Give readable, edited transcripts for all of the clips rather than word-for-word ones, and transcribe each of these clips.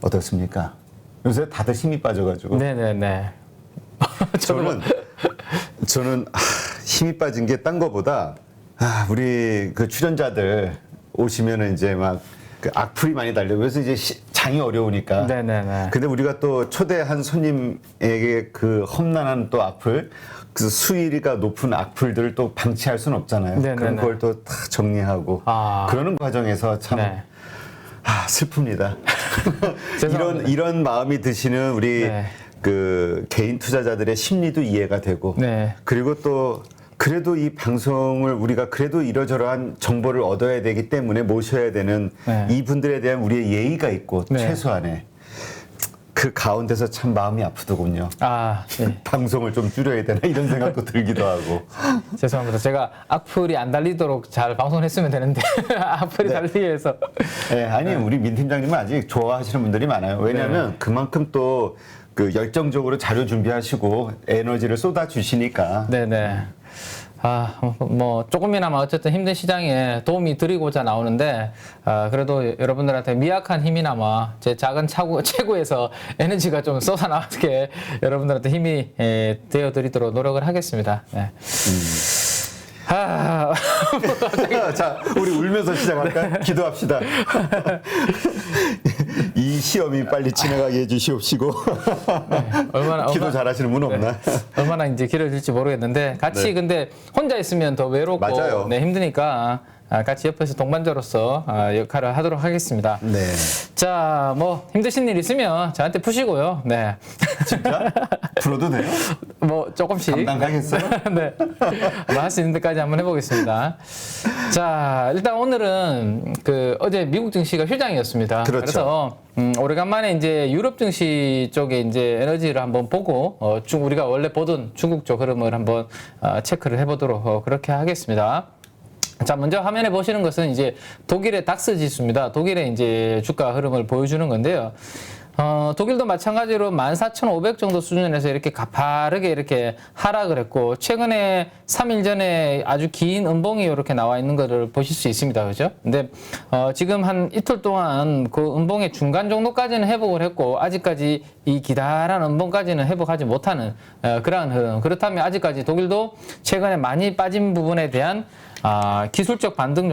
어떻습니까? 요새 다들 힘이 빠져가지고. 네네네. 저는 힘이 빠진 게 딴 거보다 우리 그 출연자들 오시면은 이제 막 그 악플이 많이 달려. 그래서 이제 장이 어려우니까. 네네네. 근데 우리가 또 초대한 손님에게 그 험난한 또 악플, 그 수위가 높은 악플들을 또 방치할 수는 없잖아요. 네네네. 그런 걸 또 다 정리하고 그러는 과정에서 참 네. 슬픕니다. 죄송합니다. 이런 마음이 드시는 우리 네. 그 개인 투자자들의 심리도 이해가 되고 네. 그리고 또 그래도 이 방송을 우리가 그래도 이러저러한 정보를 얻어야 되기 때문에 모셔야 되는 네. 이분들에 대한 우리의 예의가 있고 네. 최소한의 그 가운데서 참 마음이 아프더군요. 예. 방송을 좀 줄여야 되나 이런 생각도 들기도 하고. 죄송합니다. 제가 악플이 안 달리도록 잘 방송을 했으면 되는데 악플이 달리게 해서. 네, 아니 우리 민 팀장님은 아직 좋아하시는 분들이 많아요. 왜냐하면 그만큼 또 그 열정적으로 자료 준비하시고 에너지를 쏟아 주시니까. 네네. 뭐 조금이나마 어쨌든 힘든 시장에 도움이 드리고자 나오는데 그래도 여러분들한테 미약한 힘이나마 제 작은 체구에서 에너지가 좀 쏟아나오게 여러분들한테 힘이 되어드리도록 노력을 하겠습니다. 네. 자, 우리 울면서 시작할까요? 기도합시다. 이 시험이 빨리 지나가게 해주시옵시고. 기도 잘하시는 분 없나? 얼마나 이제 길어질지 모르겠는데 같이 근데 혼자 있으면 더 외롭고 맞아요. 힘드니까 같이 옆에서 동반자로서 역할을 하도록 하겠습니다. 네. 자, 뭐 힘드신 일 있으면 저한테 푸시고요. 네. 진짜? 풀어도 돼요? 뭐 조금씩. 감당하겠어요? 네. 뭐 할 수 있는 데까지 한번 해보겠습니다. 자, 일단 오늘은 그 어제 미국 증시가 휴장이었습니다. 그렇죠. 그래서 오래간만에 이제 유럽 증시 쪽에 이제 에너지를 한번 보고 우리가 원래 보던 중국 쪽 흐름을 한번 체크를 해보도록 그렇게 하겠습니다. 자, 먼저 화면에 보시는 것은 이제 독일의 닥스 지수입니다. 독일의 이제 주가 흐름을 보여주는 건데요. 독일도 마찬가지로 14,500 정도 수준에서 이렇게 가파르게 이렇게 하락을 했고, 최근에 3일 전에 아주 긴 음봉이 이렇게 나와 있는 것을 보실 수 있습니다. 그죠? 근데, 지금 한 이틀 동안 그 음봉의 중간 정도까지는 회복을 했고, 아직까지 이 기다란 음봉까지는 회복하지 못하는, 그러한 흐름. 그렇다면 아직까지 독일도 최근에 많이 빠진 부분에 대한 기술적 반등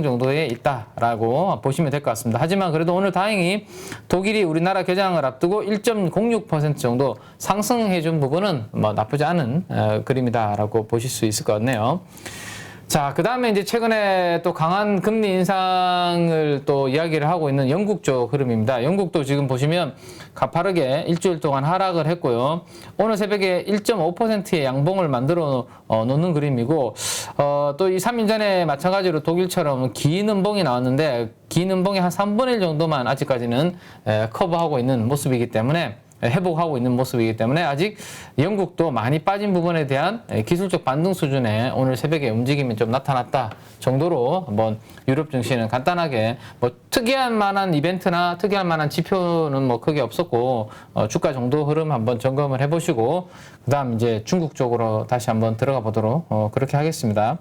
정도에 있다라고 보시면 될 것 같습니다. 하지만 그래도 오늘 다행히 독일이 우리나라 개장을 앞두고 1.06% 정도 상승해 준 부분은 뭐 나쁘지 않은 그림이다라고 보실 수 있을 것 같네요. 자, 그 다음에 이제 최근에 또 강한 금리 인상을 또 이야기를 하고 있는 영국 쪽 흐름입니다. 영국도 지금 보시면 가파르게 일주일 동안 하락을 했고요. 오늘 새벽에 1.5%의 양봉을 만들어 놓는 그림이고, 또 이 3일 전에 마찬가지로 독일처럼 긴 음봉이 나왔는데, 긴 음봉의 한 3분의 1 정도만 아직까지는 커버하고 있는 모습이기 때문에, 회복하고 있는 모습이기 때문에 아직 영국도 많이 빠진 부분에 대한 기술적 반등 수준에 오늘 새벽에 움직임이 좀 나타났다 정도로 한번 유럽 증시는 간단하게 뭐 특이한 만한 이벤트나 특이한 만한 지표는 뭐 크게 없었고 주가 정도 흐름 한번 점검을 해보시고 그다음 이제 중국 쪽으로 다시 한번 들어가 보도록 그렇게 하겠습니다.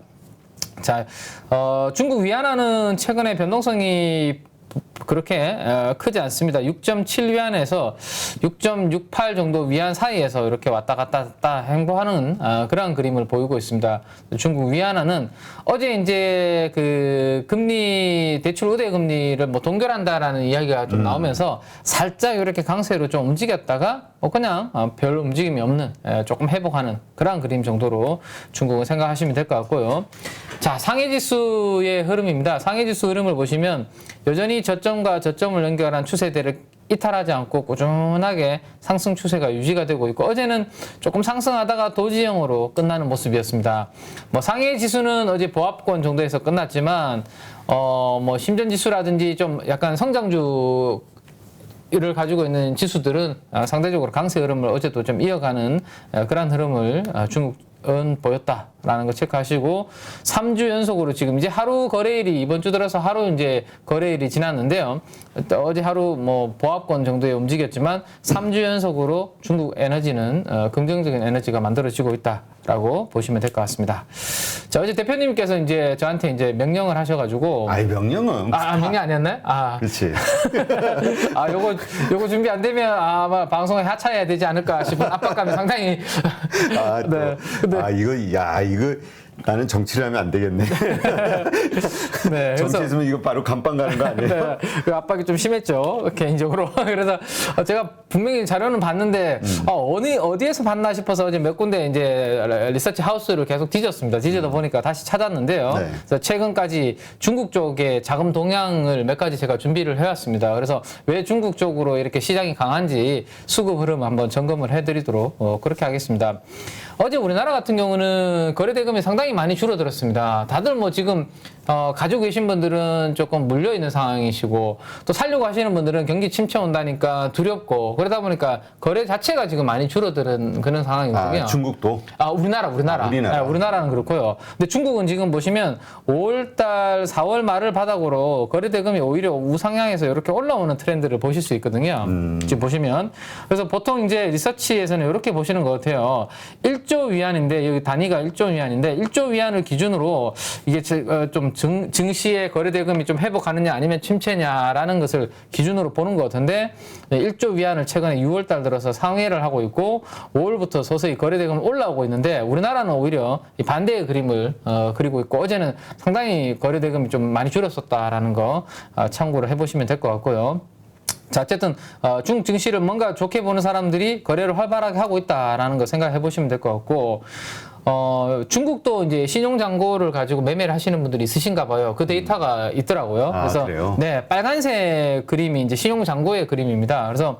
자, 중국 위안화는 최근에 변동성이 그렇게 크지 않습니다. 6.7위안에서 6.68 정도 위안 사이에서 이렇게 왔다 갔다 행보하는 그런 그림을 보이고 있습니다. 중국 위안화는 어제 이제 그 금리 대출 우대 금리를 뭐 동결한다라는 이야기가 좀 나오면서 살짝 이렇게 강세로 좀 움직였다가 그냥 별 움직임이 없는 조금 회복하는 그런 그림 정도로 중국은 생각하시면 될 것 같고요. 자, 상해지수의 흐름입니다. 상해지수 흐름을 보시면 여전히 저점과 저점을 연결한 추세대를 이탈하지 않고 꾸준하게 상승 추세가 유지가 되고 있고 어제는 조금 상승하다가 도지형으로 끝나는 모습이었습니다. 뭐 상해 지수는 어제 보합권 정도에서 끝났지만 뭐 심전 지수라든지 좀 약간 성장주 를 가지고 있는 지수들은 상대적으로 강세 흐름을 어제도 좀 이어가는 그런 흐름을 중국은 보였다라는 거 체크하시고 3주 연속으로 지금 이제 하루 거래일이 이번 주 들어서 하루 이제 거래일이 지났는데요. 어제 하루 뭐 보합권 정도에 움직였지만 3주 연속으로 중국 에너지는 긍정적인 에너지가 만들어지고 있다. 라고 보시면 될 것 같습니다. 자, 어제 대표님께서 이제 저한테 이제 명령을 하셔가지고. 아이, 명령은. 명령 아니었나요? 그렇지. 요거 준비 안 되면 아마 방송에 하차해야 되지 않을까 싶은 압박감이 상당히. 이거 나는 정치를 하면 안 되겠네. 네, 정치했으면 이거 바로 감방 가는 거 아니에요? 네, 그 압박이 좀 심했죠, 개인적으로. 그래서 제가 분명히 자료는 봤는데 어디에서 봤나 싶어서 어제 몇 군데 이제 리서치 하우스를 계속 뒤졌습니다. 뒤져다 보니까 다시 찾았는데요. 네. 그래서 최근까지 중국 쪽에 자금 동향을 몇 가지 제가 준비를 해왔습니다. 그래서 왜 중국 쪽으로 이렇게 시장이 강한지 수급 흐름 한번 점검을 해드리도록 그렇게 하겠습니다. 어제 우리나라 같은 경우는 거래 대금이 상당히 많이 줄어들었습니다. 다들 뭐 지금 가지고 계신 분들은 조금 물려 있는 상황이시고 또 살려고 하시는 분들은 경기 침체 온다니까 두렵고 그러다 보니까 거래 자체가 지금 많이 줄어드는 그런 상황이거든요. 중국도? 우리나라. 네, 우리나라는 그렇고요. 근데 중국은 지금 보시면 5월달, 4월 말을 바닥으로 거래 대금이 오히려 우상향해서 이렇게 올라오는 트렌드를 보실 수 있거든요. 지금 보시면. 그래서 보통 이제 리서치에서는 이렇게 보시는 것 같아요. 1조 위안인데 여기 단위가 1조 위안인데 1조 위안을 기준으로 이게 좀 증시의 거래 대금이 좀 회복하느냐 아니면 침체냐라는 것을 기준으로 보는 것 같은데 1조 위안을 최근에 6월 달 들어서 상회를 하고 있고 5월부터 서서히 거래 대금이 올라오고 있는데 우리나라는 오히려 이 반대의 그림을 그리고 있고 어제는 상당히 거래 대금이 좀 많이 줄었었다라는 거 참고를 해보시면 될 것 같고요. 자, 어쨌든 중국 증시를 뭔가 좋게 보는 사람들이 거래를 활발하게 하고 있다라는 거 생각해 보시면 될 것 같고 중국도 이제 신용 잔고를 가지고 매매를 하시는 분들이 있으신가 봐요. 그 데이터가 있더라고요. 그래서 그래요? 네, 빨간색 그림이 이제 신용 잔고의 그림입니다. 그래서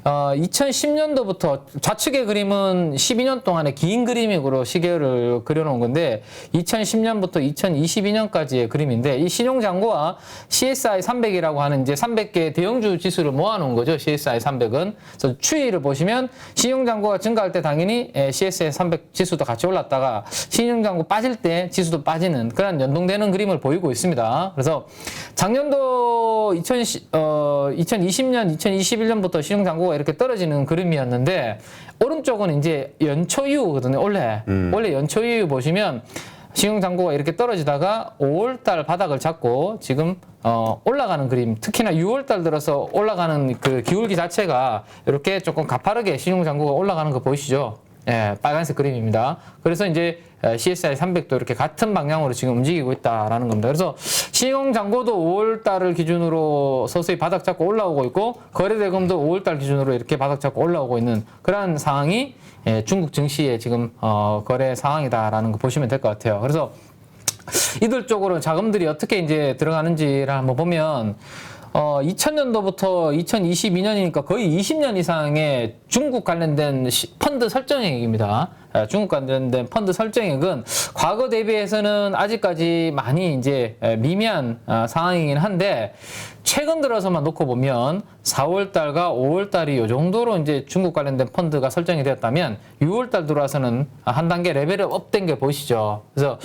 2010년도부터 좌측의 그림은 12년 동안의 긴 그림으로 시계를 그려놓은 건데 2010년부터 2022년까지의 그림인데 이 신용잔고와 CSI 300이라고 하는 이제 300개 대형주 지수를 모아놓은 거죠. CSI 300은. 그래서 추이를 보시면 신용잔고가 증가할 때 당연히 CSI 300 지수도 같이 올랐다가 신용잔고 빠질 때 지수도 빠지는 그런 연동되는 그림을 보이고 있습니다. 그래서 작년도 2020년, 2021년부터 신용잔고가 이렇게 떨어지는 그림이었는데 오른쪽은 이제 연초 이후거든요. 원래 연초 이후 보시면 신용잔고가 이렇게 떨어지다가 5월달 바닥을 잡고 지금 올라가는 그림, 특히나 6월달 들어서 올라가는 그 기울기 자체가 이렇게 조금 가파르게 신용잔고가 올라가는 거 보이시죠? 예, 빨간색 그림입니다. 그래서 이제 CSI 300도 이렇게 같은 방향으로 지금 움직이고 있다라는 겁니다. 그래서 신용잔고도 5월달을 기준으로 서서히 바닥 잡고 올라오고 있고 거래대금도 5월달 기준으로 이렇게 바닥 잡고 올라오고 있는 그런 상황이 중국 증시의 지금 거래 상황이다라는 거 보시면 될 것 같아요. 그래서 이들 쪽으로 자금들이 어떻게 이제 들어가는지를 한번 보면 2000년도부터 2022년이니까 거의 20년 이상의 중국 관련된 펀드 설정액입니다. 중국 관련된 펀드 설정액은 과거 대비해서는 아직까지 많이 이제 미미한 상황이긴 한데 최근 들어서만 놓고 보면 4월달과 5월달이 이 정도로 이제 중국 관련된 펀드가 설정이 되었다면 6월달 들어와서는 한 단계 레벨업 업된 게 보이시죠. 그래서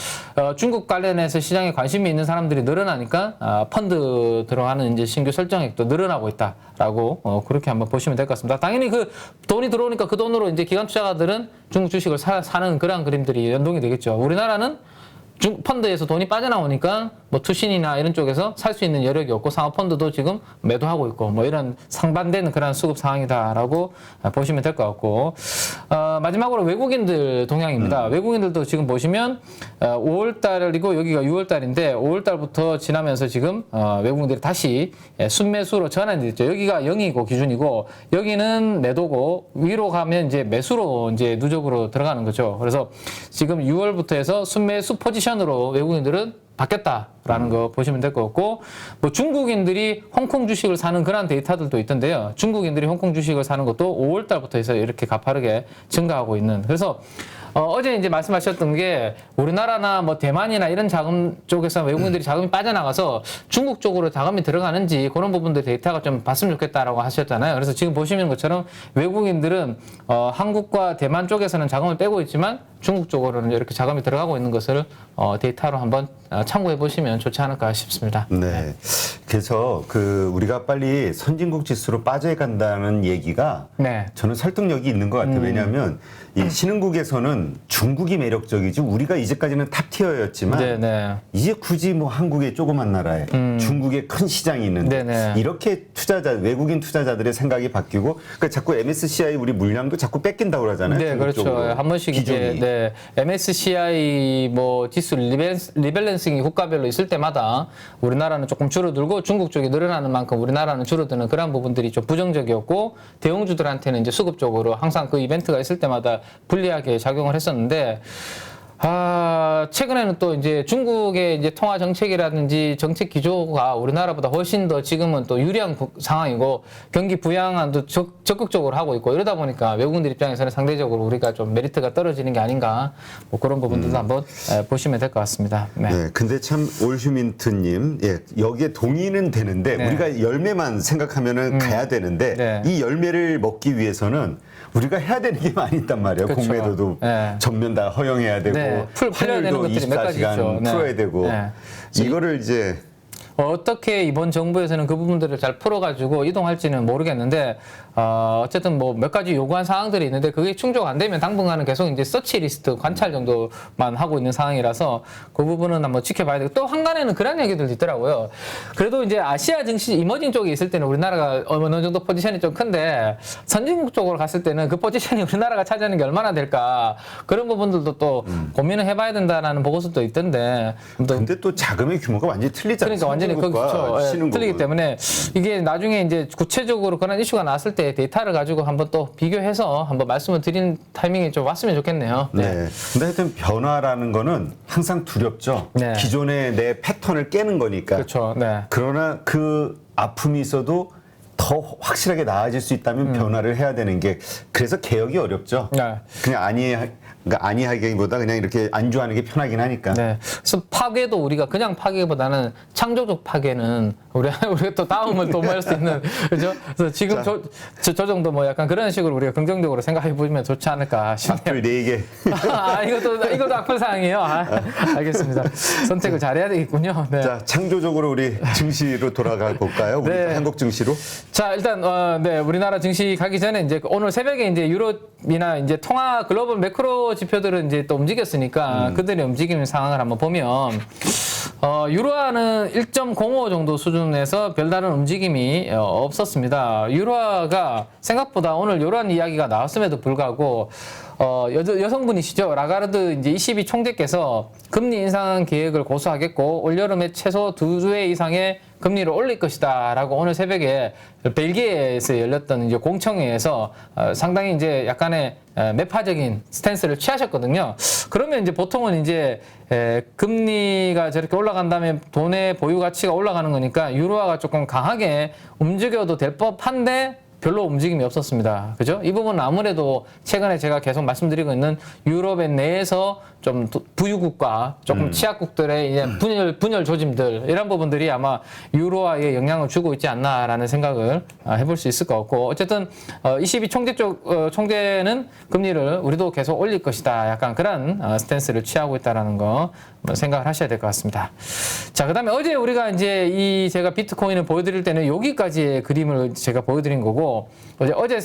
중국 관련해서 시장에 관심이 있는 사람들이 늘어나니까 펀드 들어가는 이제 신규 설정액도 늘어나고 있다라고 그렇게 한번 보시면 될 것 같습니다. 당연히 그 돈이 들어오니까 그 돈으로 이제 기관 투자가들은 중국 주식을 사는 그런 그림들이 연동이 되겠죠. 우리나라는 펀드에서 돈이 빠져나오니까 뭐 투신이나 이런 쪽에서 살 수 있는 여력이 없고 상업펀드도 지금 매도하고 있고 뭐 이런 상반되는 그런 수급 상황이다라고 보시면 될 것 같고 마지막으로 외국인들 동향입니다. 외국인들도 지금 보시면 5월달이고 여기가 6월달인데 5월달부터 지나면서 지금 외국인들이 다시 순매수로 전환이 됐죠. 여기가 0이고 기준이고 여기는 매도고 위로 가면 이제 매수로 이제 누적으로 들어가는 거죠. 그래서 지금 6월부터 해서 순매수 포지션으로 외국인들은 바뀌었다라는 거 보시면 될 것 같고 뭐 중국인들이 홍콩 주식을 사는 그런 데이터들도 있던데요. 중국인들이 홍콩 주식을 사는 것도 5월 달부터 해서 이렇게 가파르게 증가하고 있는 그래서 어제 이제 말씀하셨던 게 우리나라나 뭐 대만이나 이런 자금 쪽에서 외국인들이 자금이 빠져나가서 중국 쪽으로 자금이 들어가는지 그런 부분들 데이터가 좀 봤으면 좋겠다라고 하셨잖아요. 그래서 지금 보시는 것처럼 외국인들은 한국과 대만 쪽에서는 자금을 빼고 있지만 중국 쪽으로는 이렇게 자금이 들어가고 있는 것을 데이터로 한번 참고해 보시면 좋지 않을까 싶습니다. 네. 그래서 우리가 빨리 선진국 지수로 빠져간다는 얘기가 네. 저는 설득력이 있는 것 같아요. 왜냐하면 이 신흥국에서는 중국이 매력적이지 우리가 이제까지는 탑티어였지만 네, 네. 이제 굳이 뭐 한국의 조그만 나라에 중국의 큰 시장이 있는데 네네. 이렇게 외국인 투자자들의 생각이 바뀌고 그러니까 자꾸 MSCI 우리 물량도 자꾸 뺏긴다고 그러잖아요. 네, 중국 그렇죠. 쪽으로. 한 번씩 이제 기존이. 네, MSCI 뭐 지수 리밸런싱이 국가별로 있을 때마다 우리나라는 조금 줄어들고 중국 쪽이 늘어나는 만큼 우리나라는 줄어드는 그런 부분들이 좀 부정적이었고 대형주들한테는 이제 수급적으로 항상 그 이벤트가 있을 때마다 불리하게 작용을 했었는데 최근에는 또 이제 중국의 이제 통화 정책이라든지 정책 기조가 우리나라보다 훨씬 더 지금은 또 유리한 상황이고 경기 부양안도 적극적으로 하고 있고 이러다 보니까 외국인들 입장에서는 상대적으로 우리가 좀 메리트가 떨어지는 게 아닌가 뭐 그런 부분들도 한번 보시면 될 것 같습니다. 네. 네, 근데 참 올휴민트님, 예, 여기에 동의는 되는데 네. 우리가 열매만 생각하면은 가야 되는데 네. 이 열매를 먹기 위해서는 우리가 해야 되는 게 많이 있단 말이에요. 그렇죠. 공매도도 네. 전면 다 허용해야 되고 네, 풀어야 되는 환율도 것들이 몇 가지 24시간 있죠. 네. 풀어야 되고 네. 이거를 이제 어떻게 이번 정부에서는 그 부분들을 잘 풀어가지고 이동할지는 모르겠는데 어쨌든 뭐 몇 가지 요구한 사항들이 있는데 그게 충족 안 되면 당분간은 계속 이제 서치 리스트 관찰 정도만 하고 있는 상황이라서 그 부분은 한번 지켜봐야 되고 또 한간에는 그런 얘기들도 있더라고요. 그래도 이제 아시아 증시 이머징 쪽에 있을 때는 우리나라가 어느 정도 포지션이 좀 큰데 선진국 쪽으로 갔을 때는 그 포지션이 우리나라가 차지하는 게 얼마나 될까 그런 부분들도 또 고민을 해봐야 된다라는 보고서도 있던데 근데 또 자금의 규모가 완전히 틀리잖아요. 그러니까 완전히 그렇죠. 신흥국은. 틀리기 때문에 이게 나중에 이제 구체적으로 그런 이슈가 나왔을 때 데이터를 가지고 한번 또 비교해서 한번 말씀을 드리는 타이밍이 좀 왔으면 좋겠네요. 네. 근데 하여튼 변화라는 거는 항상 두렵죠. 네. 기존의 내 패턴을 깨는 거니까. 그렇죠. 네. 그러나 그 아픔이 있어도 더 확실하게 나아질 수 있다면 변화를 해야 되는 게 그래서 개혁이 어렵죠. 네. 그냥 그러니까 아니하기보다 그냥 이렇게 안주하는 게 편하긴 하니까. 네. 그래서 파괴도 우리가 그냥 파괴보다는 창조적 파괴는 우리가 또 다음을 도모할 수 있는 그죠? 그래서 지금 저 정도 뭐 약간 그런 식으로 우리가 긍정적으로 생각해 보면 좋지 않을까 싶네요. 악플 4개. 이것도 악플 사항이에요. 알겠습니다. 선택을 잘해야 되겠군요. 네. 자, 창조적으로 우리 증시로 돌아가 볼까요? 우리 네. 한국 증시로. 자, 일단 네, 우리나라 증시 가기 전에 이제 오늘 새벽에 이제 유럽이나 이제 통화 글로벌 매크로 지표들은 이제 또 움직였으니까 그들의 움직이는 상황을 한번 보면 유로화는 1.05 정도 수준에서 별다른 움직임이 없었습니다. 유로화가 생각보다 오늘 이런 이야기가 나왔음에도 불구하고 여성분이시죠. 라가르드 이제 ECB 총재께서 금리 인상 계획을 고수하겠고 올여름에 최소 2회 이상의 금리를 올릴 것이다라고 오늘 새벽에 벨기에에서 열렸던 이제 공청회에서 상당히 이제 약간의 매파적인 스탠스를 취하셨거든요. 그러면 이제 보통은 이제 금리가 저렇게 올라간다면 돈의 보유 가치가 올라가는 거니까 유로화가 조금 강하게 움직여도 될 법한데 별로 움직임이 없었습니다. 그죠? 이 부분은 아무래도 최근에 제가 계속 말씀드리고 있는 유럽의 내에서 좀 부유국과 조금 취약국들의 이제 분열 조짐들 이런 부분들이 아마 유로화에 영향을 주고 있지 않나라는 생각을 해볼 수 있을 것 같고 어쨌든 ECB 총재는 금리를 우리도 계속 올릴 것이다. 약간 그런 스탠스를 취하고 있다라는 거 생각을 하셔야 될 것 같습니다. 자, 그다음에 어제 우리가 이제 제가 비트코인을 보여드릴 때는 여기까지의 그림을 제가 보여드린 거고 어제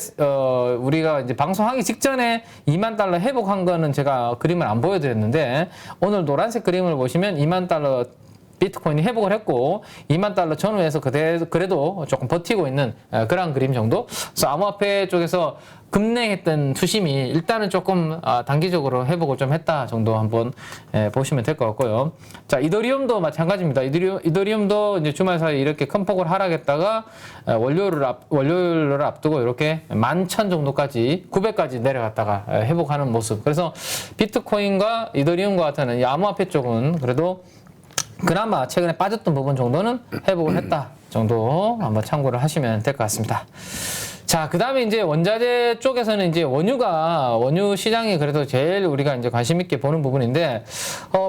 우리가 이제 방송하기 직전에 2만 달러 회복한 거는 제가 그림을 안 보여드렸는데 오늘 노란색 그림을 보시면 2만 달러 비트코인이 회복을 했고 2만 달러 전후에서 그래도 조금 버티고 있는 그런 그림 정도. 그래서 암호화폐 쪽에서 급냉했던 투심이 일단은 조금 단기적으로 회복을 좀 했다 정도 한번 보시면 될 것 같고요. 자, 이더리움도 마찬가지입니다. 이더리움도 이제 주말 사이 이렇게 큰 폭을 하락했다가 월요일을 앞두고 이렇게 11,000 정도까지 900까지 내려갔다가 회복하는 모습. 그래서 비트코인과 이더리움과 같은 이 암호화폐 쪽은 그래도 그나마 최근에 빠졌던 부분 정도는 회복을 했다 정도 한번 참고를 하시면 될 것 같습니다. 자, 그 다음에 이제 원자재 쪽에서는 이제 원유 시장이 그래도 제일 우리가 이제 관심 있게 보는 부분인데,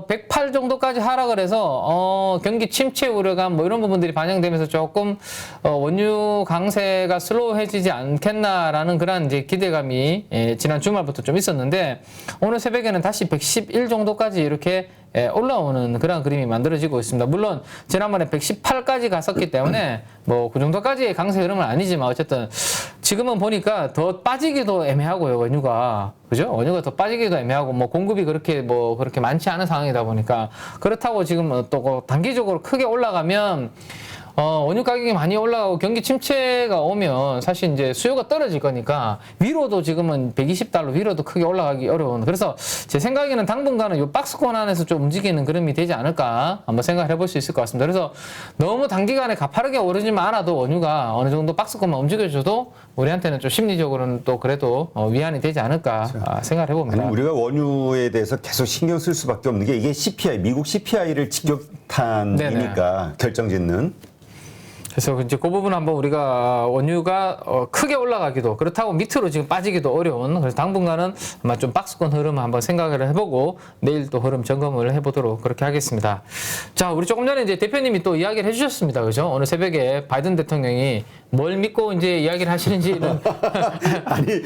108 정도까지 하락을 해서, 경기 침체 우려감 뭐 이런 부분들이 반영되면서 조금, 원유 강세가 슬로우해지지 않겠나라는 그런 이제 기대감이 지난 주말부터 좀 있었는데, 오늘 새벽에는 다시 111 정도까지 이렇게 올라오는 그런 그림이 만들어지고 있습니다. 물론 지난번에 118까지 갔었기 때문에 뭐 그 정도까지의 강세 흐름은 아니지만 어쨌든 지금은 보니까 더 빠지기도 애매하고요, 원유가. 그죠? 원유가 더 빠지기도 애매하고 뭐 공급이 그렇게 많지 않은 상황이다 보니까 그렇다고 지금 또 단기적으로 크게 올라가면 원유 가격이 많이 올라가고 경기 침체가 오면 사실 이제 수요가 떨어질 거니까 위로도 지금은 120달러 위로도 크게 올라가기 어려운. 그래서 제 생각에는 당분간은 이 박스권 안에서 좀 움직이는 그림이 되지 않을까 한번 생각을 해볼 수 있을 것 같습니다. 그래서 너무 단기간에 가파르게 오르지만 않아도 원유가 어느 정도 박스권만 움직여줘도 우리한테는 좀 심리적으로는 또 그래도 위안이 되지 않을까 생각을 해봅니다. 아니, 우리가 원유에 대해서 계속 신경 쓸 수밖에 없는 게 이게 CPI, 미국 CPI를 직격탄이니까 결정짓는. 그래서 이제 그 부분 한번 우리가 원유가 크게 올라가기도 그렇다고 밑으로 지금 빠지기도 어려운, 그래서 당분간은 아마 좀 박스권 흐름을 한번 생각을 해보고 내일 또 흐름 점검을 해보도록 그렇게 하겠습니다. 자, 우리 조금 전에 이제 대표님이 또 이야기를 해주셨습니다. 그죠? 오늘 새벽에 바이든 대통령이 뭘 믿고 이제 이야기를 하시는지는 아니,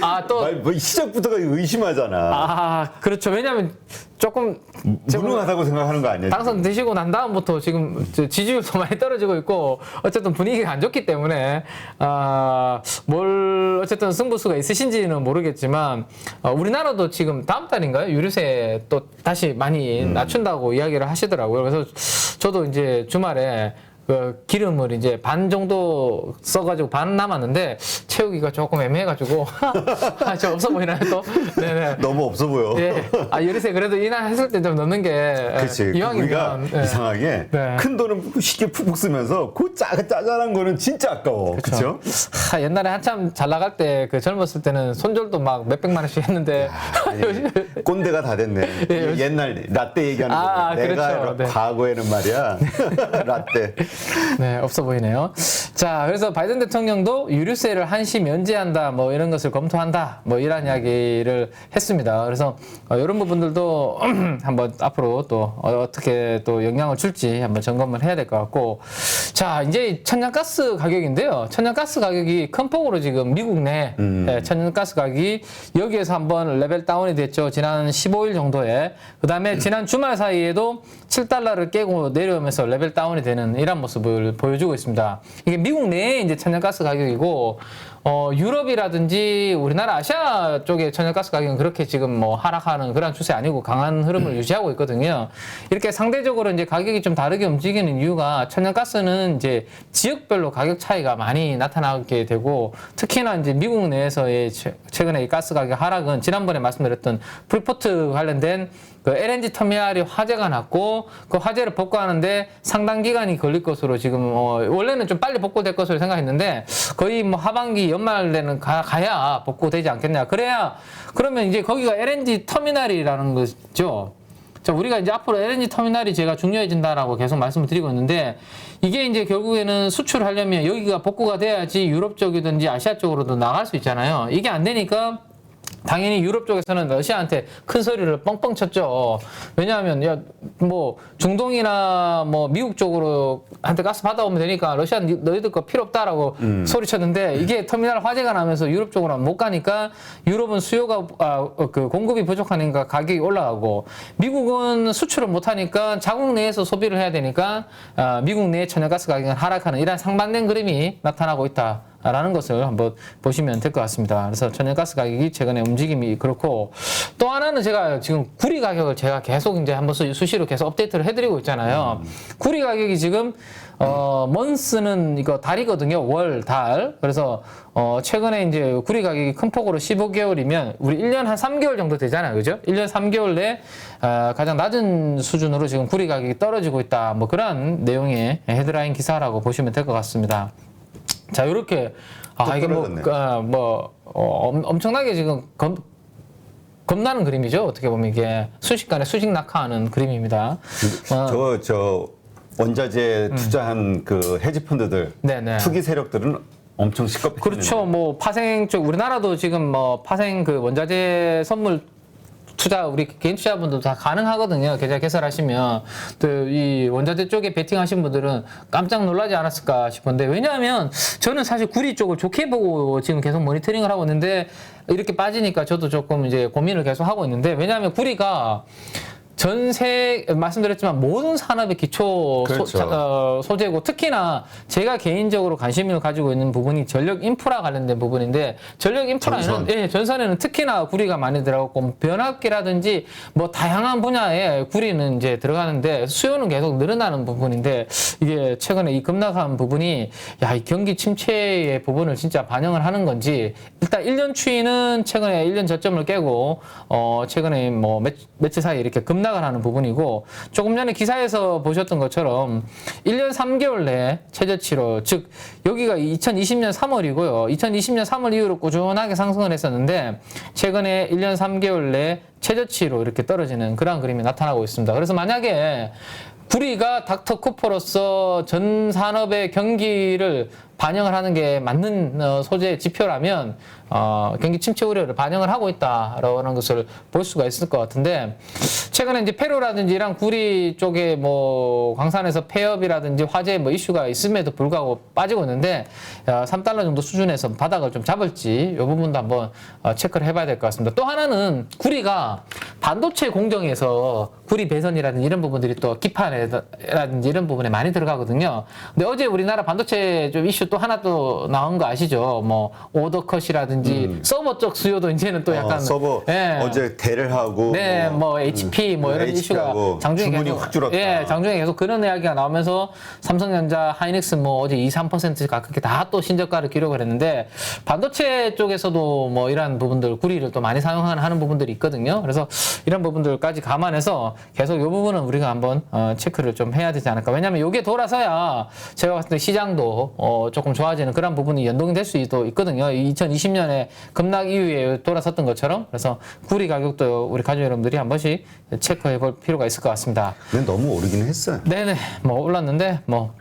뭐 시작부터가 의심하잖아. 그렇죠. 왜냐하면 조금 무능하다고 생각하는 거 아니야? 당선되시고 난 다음부터 지금 지지율도 많이 떨어지고 있고 어쨌든 분위기가 안 좋기 때문에 뭘 어쨌든 승부수가 있으신지는 모르겠지만 우리나라도 지금 다음 달인가요? 유류세 또 다시 많이 낮춘다고 이야기를 하시더라고요. 그래서 저도 이제 주말에 그 기름을 이제 반 정도 써가지고 반 남았는데 채우기가 조금 애매해가지고 저 없어 보이나요 또? 네네. 너무 없어 보여. 예. 유류세 그래도 인하했을 때 좀 넣는 게 그렇지. 이왕이면 우리가 이상하게 큰 돈은 쉽게 푹푹 쓰면서 그 짜잘한 거는 진짜 아까워. 그렇죠? 옛날에 한참 잘 나갈 때 그 젊었을 때는 손절도 막 몇백만 원씩 했는데 꼰대가 다 됐네. 옛날 라떼 얘기하는 거. 내가 그렇죠. 과거에는 말이야. 라떼. 네, 없어 보이네요. 자, 그래서 바이든 대통령도 유류세를 한시 면제한다, 뭐 이런 것을 검토한다, 뭐 이런 이야기를 했습니다. 그래서 이런 부분들도 한번 앞으로 또 어떻게 또 영향을 줄지 한번 점검을 해야 될 것 같고, 자, 이제 천연가스 가격인데요. 천연가스 가격이 큰 폭으로 지금 미국 내 천연가스 가격이 여기에서 한번 레벨 다운이 됐죠. 지난 15일 정도에. 그 다음에 지난 주말 사이에도 7달러를 깨고 내려오면서 레벨 다운이 되는 이런 모습을 보여주고 있습니다. 이게 미국 내에 이제 천연가스 가격이고, 유럽이라든지 우리나라 아시아 쪽의 천연가스 가격은 그렇게 지금 뭐 하락하는 그런 추세 아니고 강한 흐름을 유지하고 있거든요. 이렇게 상대적으로 이제 가격이 좀 다르게 움직이는 이유가 천연가스는 이제 지역별로 가격 차이가 많이 나타나게 되고, 특히나 이제 미국 내에서의 최근에 이 가스 가격 하락은 지난번에 말씀드렸던 프리포트 관련된 그 LNG 터미널이 화재가 났고 그 화재를 복구하는데 상당 기간이 걸릴 것으로 지금 원래는 좀 빨리 복구될 것으로 생각했는데 거의 뭐 하반기 연말 되는 가야 복구되지 않겠냐. 그러면 이제 거기가 LNG 터미널이라는 거죠. 자, 우리가 이제 앞으로 LNG 터미널이 제가 중요해진다라고 계속 말씀을 드리고 있는데 이게 이제 결국에는 수출을 하려면 여기가 복구가 돼야지 유럽 쪽이든지 아시아 쪽으로도 나갈 수 있잖아요. 이게 안 되니까 당연히 유럽 쪽에서는 러시아한테 큰 소리를 뻥뻥 쳤죠. 왜냐하면 뭐 중동이나 뭐 미국 쪽으로 한테 가스 받아오면 되니까 러시아 너희들 거 필요 없다라고 소리쳤는데 이게 터미널 화재가 나면서 유럽 쪽으로 못 가니까 유럽은 수요가 그 공급이 부족하니까 가격이 올라가고 미국은 수출을 못 하니까 자국 내에서 소비를 해야 되니까 미국 내의 천연가스 가격은 하락하는 이런 상반된 그림이 나타나고 있다. 라는 것을 한번 보시면 될 것 같습니다. 그래서 천연가스 가격이 최근에 움직임이 그렇고 또 하나는 제가 지금 구리 가격을 제가 계속 이제 한번 수시로 계속 업데이트를 해드리고 있잖아요. 구리 가격이 지금 먼스는 이거 달이거든요. 월, 달. 그래서 최근에 이제 구리 가격이 큰 폭으로 15개월이면 우리 1년 한 3개월 정도 되잖아요. 그죠? 1년 3개월 내 가장 낮은 수준으로 지금 구리 가격이 떨어지고 있다. 뭐 그런 내용의 헤드라인 기사라고 보시면 될 것 같습니다. 자, 요렇게 이게 엄청나게 지금 겁나는 그림이죠. 어떻게 보면 이게 순식간에 수직 낙하하는 그림입니다. 저 원자재 투자한 그 헤지펀드들, 투기 세력들은 엄청 시끄럽게. 그렇죠. 뭐 파생 쪽 우리나라도 지금 뭐 파생 그 원자재 선물 투자 우리 개인 투자분들도 다 가능하거든요. 계좌 개설하시면 또 이 원자재 쪽에 베팅하신 분들은 깜짝 놀라지 않았을까 싶은데 왜냐하면 저는 사실 구리 쪽을 좋게 보고 지금 계속 모니터링을 하고 있는데 이렇게 빠지니까 저도 조금 이제 고민을 계속 하고 있는데 왜냐하면 구리가 전세 말씀드렸지만 모든 산업의 기초 그렇죠. 소재고 특히나 제가 개인적으로 관심을 가지고 있는 부분이 전력 인프라 관련된 부분인데 전력 인프라에는 전선에는 특히나 구리가 많이 들어갔고 변압기라든지 뭐 다양한 분야에 구리는 이제 들어가는데 수요는 계속 늘어나는 부분인데 이게 최근에 이 급락한 부분이 야, 이 경기 침체의 부분을 진짜 반영을 하는 건지 일단 1년 추이는 최근에 1년 저점을 깨고 최근에 뭐 며칠 사이에 이렇게 급락을 하는 부분이고 조금 전에 기사에서 보셨던 것처럼 1년 3개월 내 최저치로 즉 여기가 2020년 3월이고요. 2020년 3월 이후로 꾸준하게 상승을 했었는데 최근에 1년 3개월 내 최저치로 이렇게 떨어지는 그러한 그림이 나타나고 있습니다. 그래서 만약에 구리가 닥터 쿠퍼로서 전 산업의 경기를 반영을 하는 게 맞는 소재 지표라면 경기 침체 우려를 반영을 하고 있다라는 것을 볼 수가 있을 것 같은데 최근에 이제 페루라든지 이랑 구리 쪽에 뭐 광산에서 폐업이라든지 화재 뭐 이슈가 있음에도 불구하고 빠지고 있는데 3달러 정도 수준에서 바닥을 좀 잡을지 이 부분도 한번 체크를 해봐야 될 것 같습니다. 또 하나는 구리가 반도체 공정에서 구리 배선이라든지 이런 부분들이 또 기판이라든지 이런 부분에 많이 들어가거든요. 근데 어제 우리나라 반도체 좀 이슈 또 하나 또 나온 거 아시죠? 뭐 오더컷이라든지 서버 쪽 수요도 이제는 또 약간 서버 어제 대를하고 네, 뭐 HP 뭐 이런 이슈가 장중에 주문이 계속 확 줄었다. 예, 장중에 계속 그런 이야기가 나오면서 삼성전자, 하이닉스 뭐 어제 2-3% 가깝게 다 또 신저가를 기록을 했는데 반도체 쪽에서도 뭐 이런 부분들 구리를 또 많이 사용하는 부분들이 있거든요. 그래서 이런 부분들까지 감안해서 계속 이 부분은 우리가 한번 체크를 좀 해야 되지 않을까. 왜냐하면 이게 돌아서야 제가 봤을 때 시장도 조금 좋아지는 그런 부분이 연동이 될 수도 있거든요. 2020년에 급락 이후에 돌아섰던 것처럼. 그래서 구리 가격도 우리 가족 여러분들이 한 번씩 체크해 볼 필요가 있을 것 같습니다. 근데 너무 오르기는 했어요. 네네. 뭐 올랐는데 뭐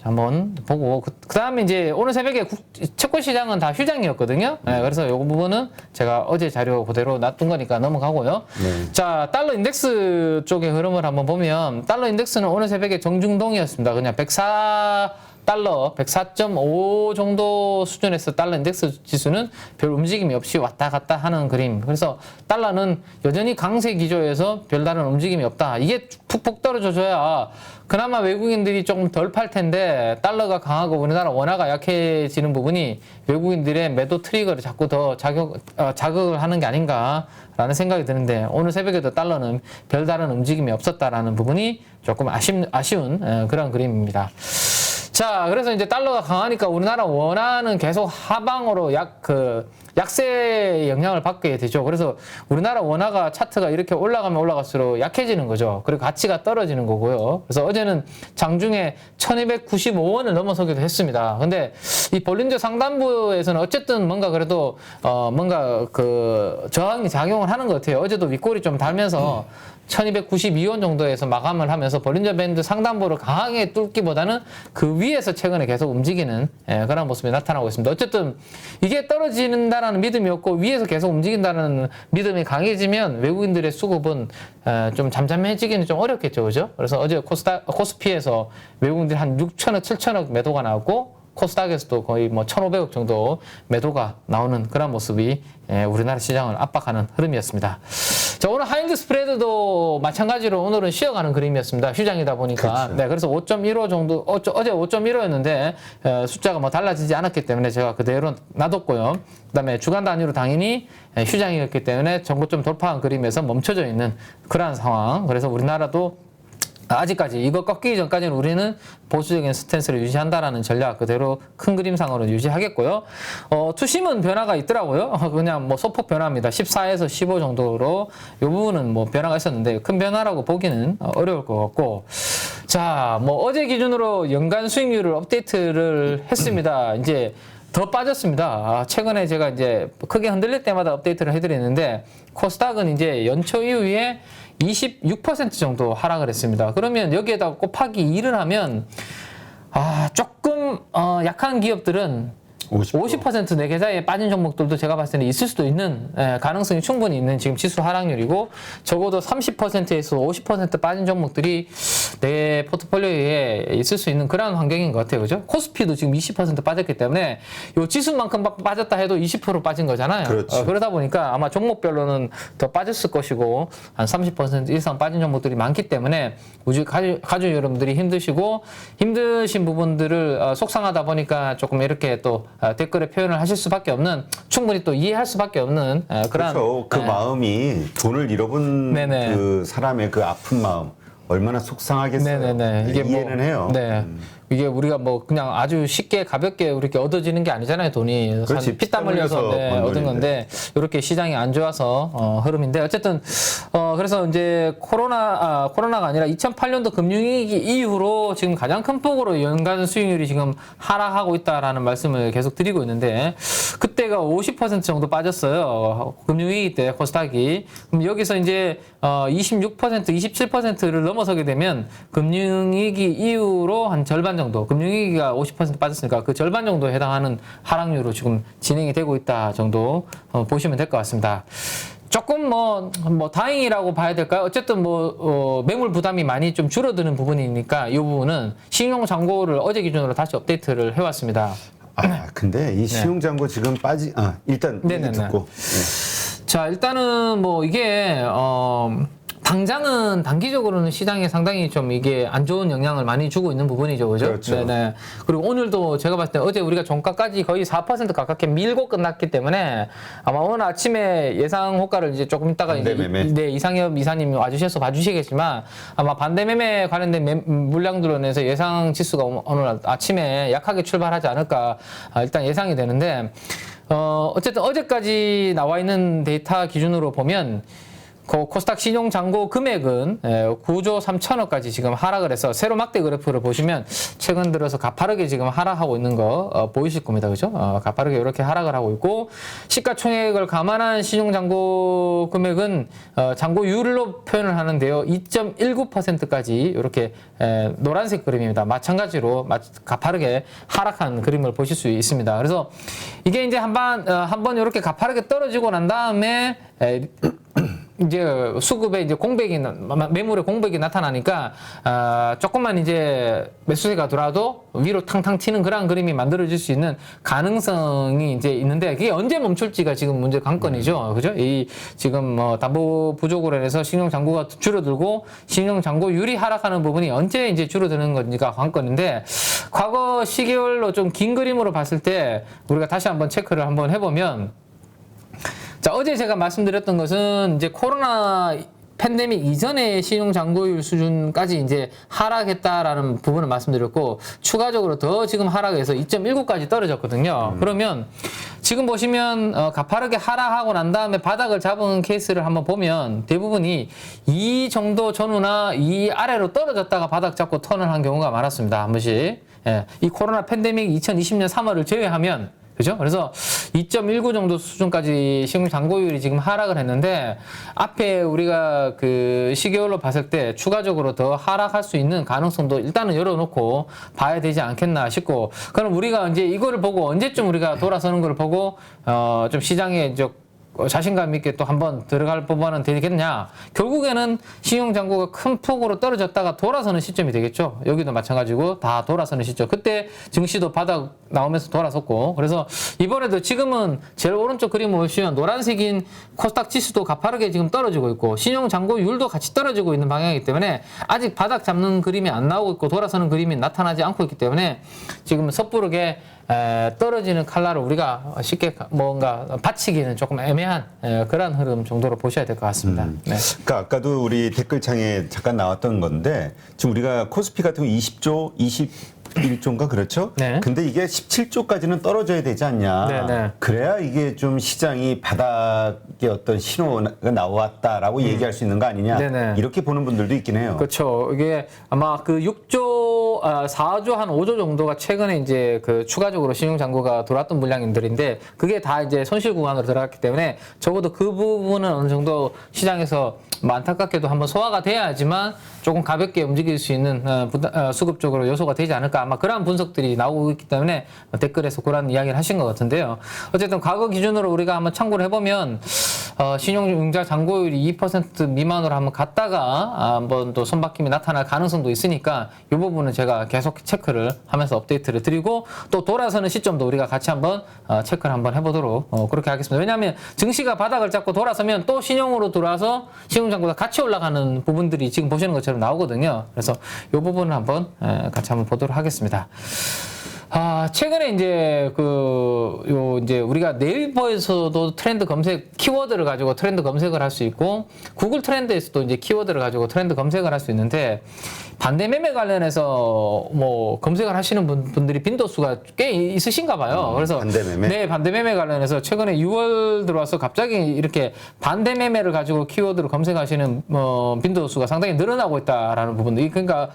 한번 보고 그다음에 이제 오늘 새벽에 채권 시장은 다 휴장이었거든요. 네, 그래서 이 부분은 제가 어제 자료 그대로 놔둔 거니까 넘어가고요. 네. 자, 달러 인덱스 쪽의 흐름을 한번 보면 달러 인덱스는 오늘 새벽에 정중동이었습니다. 그냥 104달러, 104.5 정도 수준에서 달러 인덱스 지수는 별 움직임이 없이 왔다 갔다 하는 그림. 그래서 달러는 여전히 강세 기조에서 별다른 움직임이 없다. 이게 푹푹 떨어져줘야 그나마 외국인들이 조금 덜 팔 텐데 달러가 강하고 우리나라 원화가 약해지는 부분이 외국인들의 매도 트리거를 자꾸 더 자극을 하는 게 아닌가라는 생각이 드는데 오늘 새벽에도 달러는 별다른 움직임이 없었다라는 부분이 조금 아쉬운 그런 그림입니다. 자, 그래서 이제 달러가 강하니까 우리나라 원화는 계속 하방으로 약세의 영향을 받게 되죠. 그래서 우리나라 원화가 차트가 이렇게 올라가면 올라갈수록 약해지는 거죠. 그리고 가치가 떨어지는 거고요. 그래서 어제는 장중에 1295원을 넘어서기도 했습니다. 근데 이 볼린저 상단부에서는 어쨌든 뭔가 그래도 뭔가 저항이 작용을 하는 것 같아요. 어제도 윗골이 좀 달면서 1292원 정도에서 마감을 하면서 볼린저 밴드 상단부를 강하게 뚫기보다는 그 위에서 최근에 계속 움직이는 그런 모습이 나타나고 있습니다. 어쨌든 이게 떨어진다는 믿음이 없고 위에서 계속 움직인다는 믿음이 강해지면 외국인들의 수급은 좀 잠잠해지기는 좀 어렵겠죠. 그죠? 그래서 어제 코스피에서 외국인들이 한 6천억, 7천억 매도가 나왔고 코스닥에서도 거의 뭐 1,500억 정도 매도가 나오는 그런 모습이 우리나라 시장을 압박하는 흐름이었습니다. 자, 오늘 하이힐드 스프레드도 마찬가지로 오늘은 쉬어가는 그림이었습니다. 휴장이다 보니까. 그렇죠. 네, 그래서 5.15 정도, 어제 5.15였는데 숫자가 뭐 달라지지 않았기 때문에 제가 그대로 놔뒀고요. 그 다음에 주간 단위로 당연히 휴장이었기 때문에 정고점 돌파한 그림에서 멈춰져 있는 그러한 상황. 그래서 우리나라도 아직까지 이거 꺾이기 전까지는 우리는 보수적인 스탠스를 유지한다라는 전략 그대로 큰 그림상으로 유지하겠고요. 투심은 변화가 있더라고요. 그냥 뭐 소폭 변화입니다. 14에서 15 정도로 이 부분은 뭐 변화가 있었는데 큰 변화라고 보기는 어려울 것 같고. 자, 뭐 어제 기준으로 연간 수익률을 업데이트를 했습니다. 이제 더 빠졌습니다. 최근에 제가 이제 크게 흔들릴 때마다 업데이트를 해드리는데 코스닥은 이제 연초 이후에 26% 정도 하락을 했습니다. 그러면 여기에다 곱하기 2를 하면 조금 약한 기업들은 50% 내 계좌에 빠진 종목들도 제가 봤을 때는 있을 수도 있는 가능성이 충분히 있는 지금 지수 하락률이고 적어도 30%에서 50% 빠진 종목들이 내 포트폴리오에 있을 수 있는 그런 환경인 것 같아요. 그죠? 코스피도 지금 20% 빠졌기 때문에 요 지수만큼 빠졌다 해도 20% 빠진 거잖아요. 그렇죠. 그러다 보니까 아마 종목별로는 더 빠졌을 것이고 한 30% 이상 빠진 종목들이 많기 때문에 우리 가족 여러분들이 힘드신 부분들을 속상하다 보니까 조금 이렇게 또 댓글에 표현을 하실 수밖에 없는, 충분히 또 이해할 수밖에 없는 그런 그렇죠. 그 마음이 돈을 잃어본 네네. 그 사람의 그 아픈 마음 얼마나 속상하겠어요. 네네네. 이게 이해는 해요. 네. 이게 우리가 뭐 그냥 아주 쉽게 가볍게 이렇게 얻어지는 게 아니잖아요, 돈이. 그렇지. 피땀 흘려서 얻은 얻는 건데, 이렇게 시장이 안 좋아서 흐름인데, 어쨌든 그래서 이제 코로나가 아니라 2008년도 금융위기 이후로 지금 가장 큰 폭으로 연간 수익률이 지금 하락하고 있다라는 말씀을 계속 드리고 있는데, 그때가 50% 정도 빠졌어요. 금융위기 때 코스닥이. 그럼 여기서 이제 26%, 27%를 넘어서게 되면 금융위기 이후로 한 절반 정도, 금융위기가 50% 빠졌으니까 그 절반 정도에 해당하는 하락률로 지금 진행이 되고 있다 정도 보시면 될 것 같습니다. 조금 뭐 다행이라고 봐야 될까요? 어쨌든 매물 부담이 많이 좀 줄어드는 부분이니까 이 부분은 신용 잔고를 어제 기준으로 다시 업데이트를 해왔습니다. 근데 이 신용잔고 지금 일단 네네네. 듣고. 자, 일단은 이게 당장은 단기적으로는 시장에 상당히 좀 이게 안 좋은 영향을 많이 주고 있는 부분이죠, 그죠? 그렇죠. 네네. 그리고 오늘도 제가 봤을 때 어제 우리가 종가까지 거의 4% 가깝게 밀고 끝났기 때문에 아마 오늘 아침에 예상 호가를 이제 조금 있다가 반대매매. 이상엽 이사님 와주셔서 봐주시겠지만 아마 반대매매 관련된 물량들로 인해서 예상 지수가 오늘 아침에 약하게 출발하지 않을까 일단 예상이 되는데 어쨌든 어제까지 나와 있는 데이터 기준으로 보면 코스닥 신용 잔고 금액은 9조 3천억까지 지금 하락을 해서 세로 막대 그래프를 보시면 최근 들어서 가파르게 지금 하락하고 있는 거 보이실 겁니다. 그죠? 가파르게 이렇게 하락을 하고 있고, 시가총액을 감안한 신용 잔고 금액은 잔고율로 표현을 하는데요. 2.19%까지 이렇게 노란색 그림입니다. 마찬가지로 가파르게 하락한 그림을 보실 수 있습니다. 그래서 이게 이제 한번 이렇게 가파르게 떨어지고 난 다음에 이제 수급에 이제 매물의 공백이 나타나니까 조금만 이제 매수세가 들어와도 위로 탕탕 튀는 그런 그림이 만들어질 수 있는 가능성이 이제 있는데, 그게 언제 멈출지가 지금 문제 관건이죠, 그죠? 이 지금 담보 부족으로 인해서 신용 잔고가 줄어들고 신용 잔고율이 하락하는 부분이 언제 이제 줄어드는 건지가 관건인데, 과거 시계열로 좀 긴 그림으로 봤을 때 우리가 다시 한번 체크를 한번 해보면. 자, 어제 제가 말씀드렸던 것은 이제 코로나 팬데믹 이전의 신용 잔고율 수준까지 이제 하락했다라는 부분을 말씀드렸고, 추가적으로 더 지금 하락해서 2.19까지 떨어졌거든요. 그러면 지금 보시면 가파르게 하락하고 난 다음에 바닥을 잡은 케이스를 한번 보면 대부분이 이 정도 전후나 이 아래로 떨어졌다가 바닥 잡고 턴을 한 경우가 많았습니다. 한 번씩. 예, 이 코로나 팬데믹 2020년 3월을 제외하면, 그죠? 그래서 2.19 정도 수준까지 신용 잔고율이 지금 하락을 했는데, 앞에 우리가 그 시계열로 봤을 때 추가적으로 더 하락할 수 있는 가능성도 일단은 열어놓고 봐야 되지 않겠나 싶고, 그럼 우리가 이제 이거를 보고 언제쯤 우리가 돌아서는 걸 보고 좀 시장에 이제 자신감 있게 또 한번 들어갈 부분은 되겠냐? 결국에는 신용 잔고가 큰 폭으로 떨어졌다가 돌아서는 시점이 되겠죠. 여기도 마찬가지고 다 돌아서는 시점. 그때 증시도 바닥 나오면서 돌아섰고, 그래서 이번에도 지금은 제일 오른쪽 그림을 보시면 노란색인 코스닥 지수도 가파르게 지금 떨어지고 있고 신용 잔고율도 같이 떨어지고 있는 방향이기 때문에 아직 바닥 잡는 그림이 안 나오고 있고 돌아서는 그림이 나타나지 않고 있기 때문에 지금 섣부르게 떨어지는 칼날을 우리가 쉽게 뭔가 받치기는 조금 애매한 그런 흐름 정도로 보셔야 될 것 같습니다. 네. 그러니까 아까도 우리 댓글창에 잠깐 나왔던 건데, 지금 우리가 코스피 같은 거 20조, 21조인가 그렇죠? 네. 근데 이게 17조까지는 떨어져야 되지 않냐. 네. 그래야 이게 좀 시장이 바닥의 어떤 신호가 나왔다라고 얘기할 수 있는 거 아니냐. 네네. 이렇게 보는 분들도 있긴 해요. 그렇죠. 이게 아마 그 6조 4조 한 5조 정도가 최근에 이제 그 추가적으로 신용 잔고가 돌았던 물량들인데 그게 다 이제 손실 구간으로 들어갔기 때문에 적어도 그 부분은 어느 정도 시장에서 뭐 안타깝게도 한번 소화가 돼야지만 조금 가볍게 움직일 수 있는 수급적으로 요소가 되지 않을까 아마 그러한 분석들이 나오고 있기 때문에 댓글에서 그런 이야기를 하신 것 같은데요. 어쨌든 과거 기준으로 우리가 한번 참고를 해보면 신용융자 잔고율이 2% 미만으로 한번 갔다가 한번 또 손바뀜이 나타날 가능성도 있으니까 이 부분은 제가 계속 체크를 하면서 업데이트를 드리고 또 돌아서는 시점도 우리가 같이 한번 체크를 한번 해보도록 그렇게 하겠습니다. 왜냐하면 증시가 바닥을 잡고 돌아서면 또 신용으로 들어와서 신용잔고가 같이 올라가는 부분들이 지금 보시는 것처럼 나오거든요. 그래서 이 부분을 한번 같이 한번 보도록 하겠습니다. 최근에 이제 이제 우리가 네이버에서도 트렌드 검색 키워드를 가지고 트렌드 검색을 할 수 있고 구글 트렌드에서도 이제 키워드를 가지고 트렌드 검색을 할 수 있는데 반대 매매 관련해서 뭐 검색을 하시는 분들이 빈도수가 꽤 있으신가 봐요. 그래서 반대 매매? 네, 반대 매매 관련해서 최근에 6월 들어와서 갑자기 이렇게 반대 매매를 가지고 키워드를 검색하시는 빈도수가 상당히 늘어나고 있다라는 부분들. 그러니까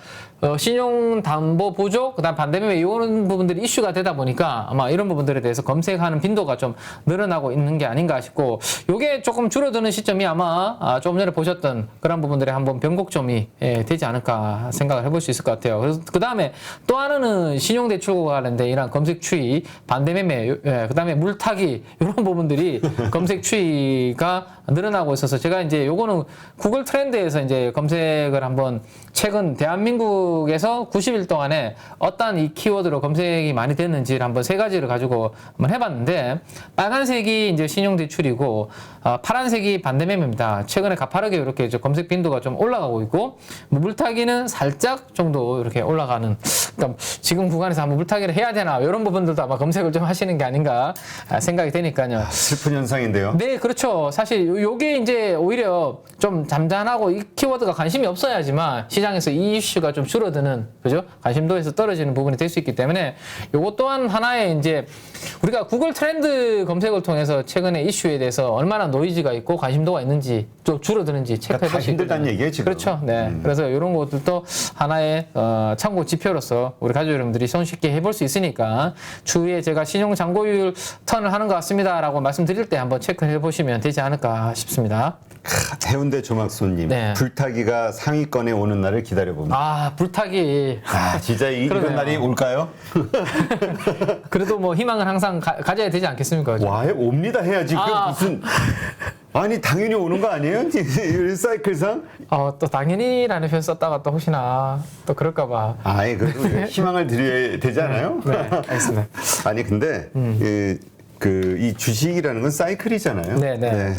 신용 담보 부족, 그다음 반대 매매 이런 부분들이 이슈가 되다 보니까 아마 이런 부분들에 대해서 검색하는 빈도가 좀 늘어나고 있는 게 아닌가 싶고, 요게 조금 줄어드는 시점이 아마 조금 전에 보셨던 그런 부분들의 한번 변곡점이 되지 않을까 생각을 해볼 수 있을 것 같아요. 그래서 그 다음에 또 하나는 신용대출과 관련된 이런 검색 추이, 반대 매매, 그다음에 물타기 이런 부분들이 검색 추이가 늘어나고 있어서 제가 이제 요거는 구글 트렌드에서 이제 검색을 한번 최근 대한민국에서 90일 동안에 어떤 이 키워드로 검색이 많이 됐는지를 한번 세 가지를 가지고 한번 해봤는데, 빨간색이 이제 신용대출이고 파란색이 반대매매입니다. 최근에 가파르게 이렇게 이제 검색 빈도가 좀 올라가고 있고, 물타기는 살짝 정도 이렇게 올라가는, 그러니까 지금 구간에서 한번 물타기를 해야 되나 이런 부분들도 아마 검색을 좀 하시는 게 아닌가 생각이 되니까요. 슬픈 현상인데요. 네, 그렇죠. 사실 요게 이제 오히려 좀 잠잠하고 이 키워드가 관심이 없어야지만 시장에서 이 이슈가 좀 줄어드는, 그죠? 관심도에서 떨어지는 부분이 될 수 있기 때문에 요것 또한 하나의 이제 우리가 구글 트렌드 검색을 통해서 최근에 이슈에 대해서 얼마나 노이즈가 있고 관심도가 있는지 좀 줄어드는지 체크해 다 보시고. 힘들다는 얘기예요, 지금. 그렇죠. 네. 그래서 이런 것들도 하나의 참고 지표로서 우리 가족 여러분들이 손쉽게 해볼 수 있으니까 추후에 제가 신용 잔고율 턴을 하는 것 같습니다라고 말씀드릴 때 한번 체크해 보시면 되지 않을까 싶습니다. 해운대 조막소님, 네. 불타기가 상위권에 오는 날을 기다려봅니다. 불타기. 진짜 이런 그러네요. 날이 올까요? 그래도 뭐 희망은 항상 가져야 되지 않겠습니까? 와, 옵니다 해야지. 그게 무슨 아니 당연히 오는 거 아니에요? 사이클상? 또 당연히라는 표현 썼다가 또 혹시나 또 그럴까봐. 그래도 우리가 희망을 드려야 되지 않아요? 네, 알겠습니다. 아니 근데 이 주식이라는 건 사이클이잖아요. 네.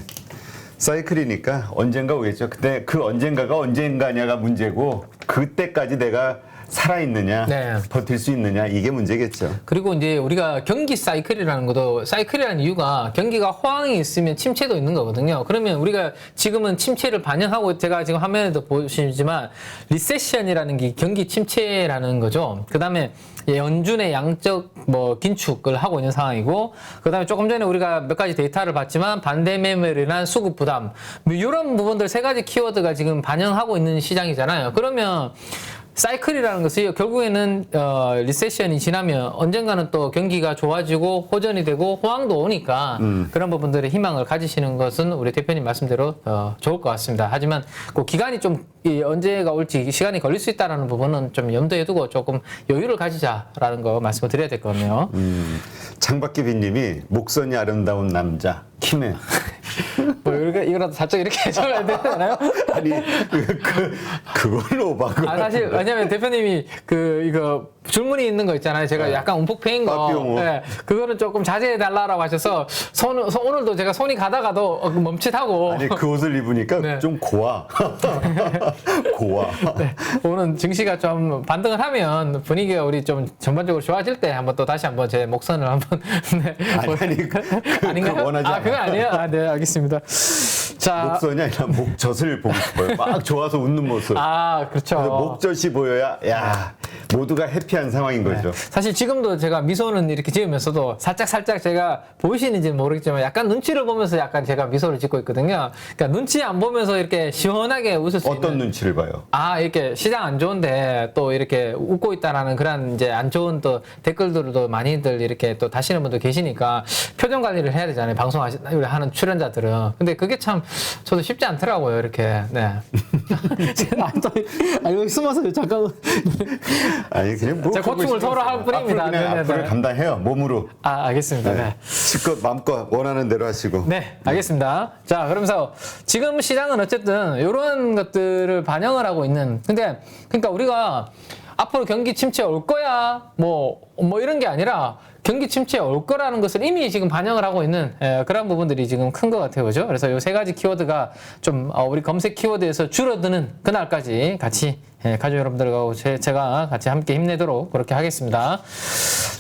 사이클이니까 언젠가 오겠죠. 근데 그 언젠가가 언젠가냐가 문제고, 그때까지 내가 살아있느냐, 네. 버틸 수 있느냐, 이게 문제겠죠. 그리고 이제 우리가 경기 사이클이라는 것도, 사이클이라는 이유가 경기가 호황이 있으면 침체도 있는 거거든요. 그러면 우리가 지금은 침체를 반영하고, 제가 지금 화면에도 보시지만 리세션이라는 게 경기 침체라는 거죠. 그 다음에 연준의 양적 긴축을 하고 있는 상황이고, 그 다음에 조금 전에 우리가 몇 가지 데이터를 봤지만 반대 매매로 인한 수급 부담, 이런 부분들 세 가지 키워드가 지금 반영하고 있는 시장이잖아요. 그러면 사이클이라는 것이 결국에는 리세션이 지나면 언젠가는 또 경기가 좋아지고 호전이 되고 호황도 오니까 그런 부분들의 희망을 가지시는 것은 우리 대표님 말씀대로 좋을 것 같습니다. 하지만 그 기간이 좀 언제가 올지 시간이 걸릴 수 있다는 부분은 좀 염두에 두고 조금 여유를 가지자라는 거 말씀을 드려야 될 것 같네요. 창밖기비님이 목선이 아름다운 남자 김해. 이거라도 살짝 이렇게 해줘야 되나요? 아니 그걸 오바고. 사실 왜냐면 대표님이 이거 줄무늬 있는 거 있잖아요. 제가 약간 움푹 패인 거. 빠삐용어. 네, 그거는 조금 자제해 달라고 하셔서 오늘도 제가 손이 가다가도 멈칫하고. 아니 그 옷을 입으니까 네. 좀 고와. 고와. 네, 오늘 증시가 좀 반등을 하면 분위기가 우리 좀 전반적으로 좋아질 때 한번 또 다시 한번 제 목선을 한번. 네. 아니 아닌가요? 원하지 않아. 그건 아니에요. 네, 알겠습니다. 자. 목선이 아니라 목젖을 보고 싶어요. 막 좋아서 웃는 모습. 아, 그렇죠. 그래서 목젖이 보여야 야 모두가 해피한 상황인 거죠. 사실 지금도 제가 미소는 이렇게 지으면서도 살짝 제가 보이시는지는 모르겠지만 약간 눈치를 보면서 약간 제가 미소를 짓고 있거든요. 그러니까 눈치 안 보면서 이렇게 시원하게 웃을 수 어떤 있는. 눈치를 봐요? 아, 이렇게 시장 안 좋은데 또 이렇게 웃고 있다라는 그런 이제 안 좋은 또 댓글들도 많이들 이렇게 또 다시는 분도 계시니까 표정 관리를 해야 되잖아요. 방송하는 출연자들은. 근데 그게 참 저도 쉽지 않더라고요. 이렇게. 네. 제가 여기 숨어서 잠깐. 아니 그냥 뭐 제가 고충을 하고 토로할 싶었어요. 뿐입니다. 앞으로 그냥 네네네. 앞으로 감당해요 몸으로. 아, 알겠습니다. 네. 실컷 마음껏 원하는 대로 하시고. 네, 알겠습니다. 자, 그러면서 지금 시장은 어쨌든 이런 것들을 반영을 하고 있는. 근데 그러니까 우리가 앞으로 경기 침체 올 거야 뭐 이런 게 아니라 경기 침체 올 거라는 것을 이미 지금 반영을 하고 있는 그런 부분들이 지금 큰 것 같아요. 그죠? 그래서 이 세 가지 키워드가 좀 우리 검색 키워드에서 줄어드는 그날까지 같이 가족 여러분들과 제가 같이 함께 힘내도록 그렇게 하겠습니다.